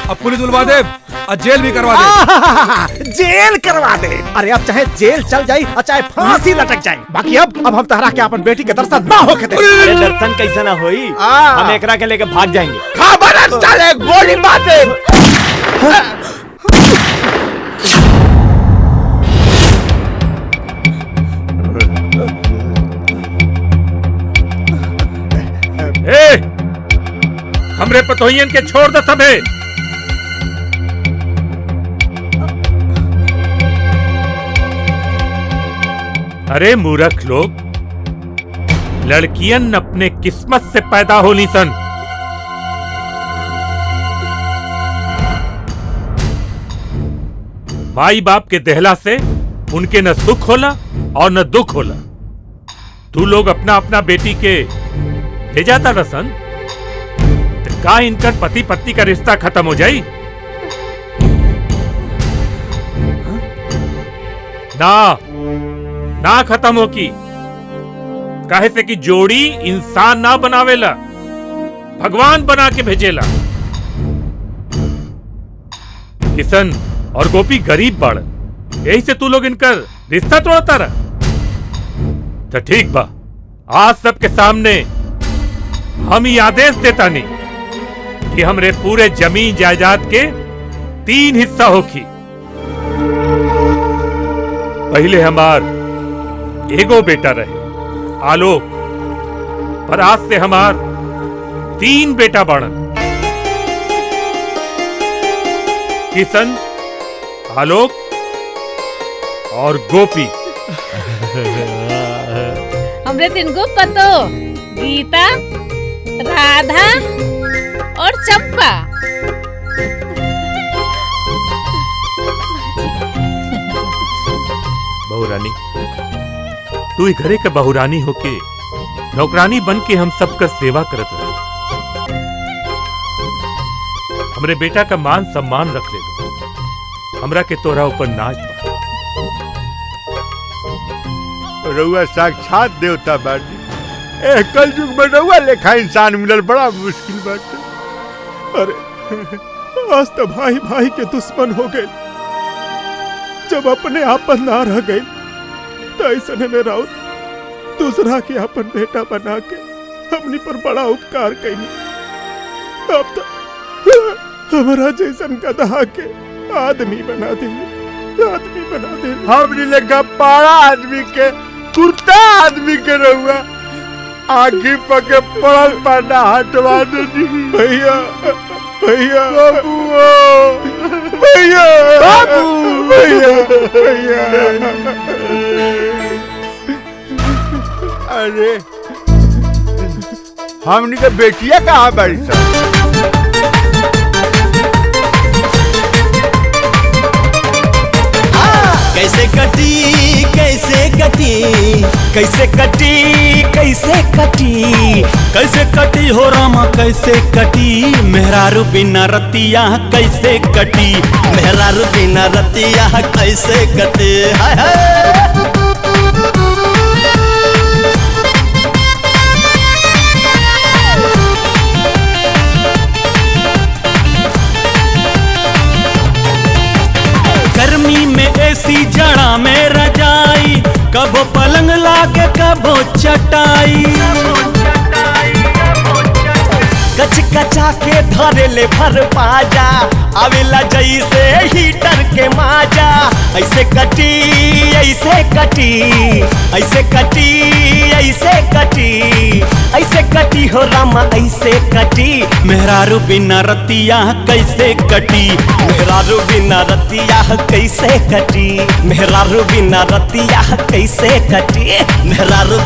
अब पुलिस बुलवा दे और जेल भी करवा दे। जेल करवा दे। अरे अब चाहे जेल चल जाए और चाहे फांसी लटक जाए, बाकी अब हम तहरा के अपन बेटी के दर्शन ना होके दे। अरे दर्शन कैसा ना होई, हम एकरा के लेके भाग जाएंगे। खबर चले गोली मार दे। हमरे पतोहियन के छोड़ दे सबे। अरे मूर्ख लोग, लड़कियन अपने किस्मत से पैदा होली सन। माई बाप के देहला से उनके न सुख होला और न दुख होला। तू लोग अपना अपना बेटी के ले जाता रसन, तो का इनका पति पत्नी का रिश्ता खत्म हो जाई? ना खत्म हो की। काहे से कि जोड़ी इंसान ना बनावेला, भगवान बना के भेजेला। किशन और गोपी गरीब बाड़, यही से तू लोग इनका रिश्ता तोड़ता रहा। तो ठीक बा, आज सबके सामने हम ही आदेश देता नहीं कि हमरे पूरे जमीन जायदाद के 3 हिस्सा होखी। पहले हमार एगो बेटा रहे आलोक, पर आज से हमार 3 बेटा बाड़न। किशन, आलोक और गोपी। हमरे 3 को पतो, गीता, राधा और चंपा। बहुरानी, तू ही घरे के बहुरानी होके नौकरानी बन के हम सबका सेवा करत रहे। हमरे बेटा का मान सम्मान रख ले लो, हमरा के तोरा ऊपर नाच बा। रउआ साक्षात देवता बाटी। कल युग में रउआ लेखा इंसान मिलल बड़ा मुश्किल बाटे। अरे आज तो भाई भाई के दुश्मन हो गए, जब अपने आपन ना रह गए तो ऐसे में राउत दूसरा के अपन बेटा बना के हमनी पर बड़ा उपकार कैनी। अब तो हमारा जैसन गधा के आदमी बना देंगे, आदमी बना देंगे। हमनी लेखा पाड़ा आदमी के कुर्ता आदमी के रहुआ आखी पके पड़ल पाना हटवा दे। भैया भैया भैया भैया भैया। अरे हमनी के बेटिया कहाँ बड़ी सा? कैसे कटी कैसे कटी कैसे कटी कैसे कटी कैसे कटी हो रामा कैसे कटी मेहरारू बिना रतिया कैसे कटी मेहरारू बिना रतिया कैसे कटी हाय हाय। गर्मी में एसी जड़ा में रजाई कबो पलंग लागे कबो चटाई कच कचा के धरे ले भर पाजा आवेला जैसे हीटर के माजा ऐसे कटी ऐसे कटी ऐसे कटी ऐसे कटी ऐसे कटी हो रामा ऐसे कटी मेहरारू बिना रतिया कैसे कटी मेहरारू बिना रतिया कैसे कटी मेहरारू बिना रतिया कैसे कटी मेहरारू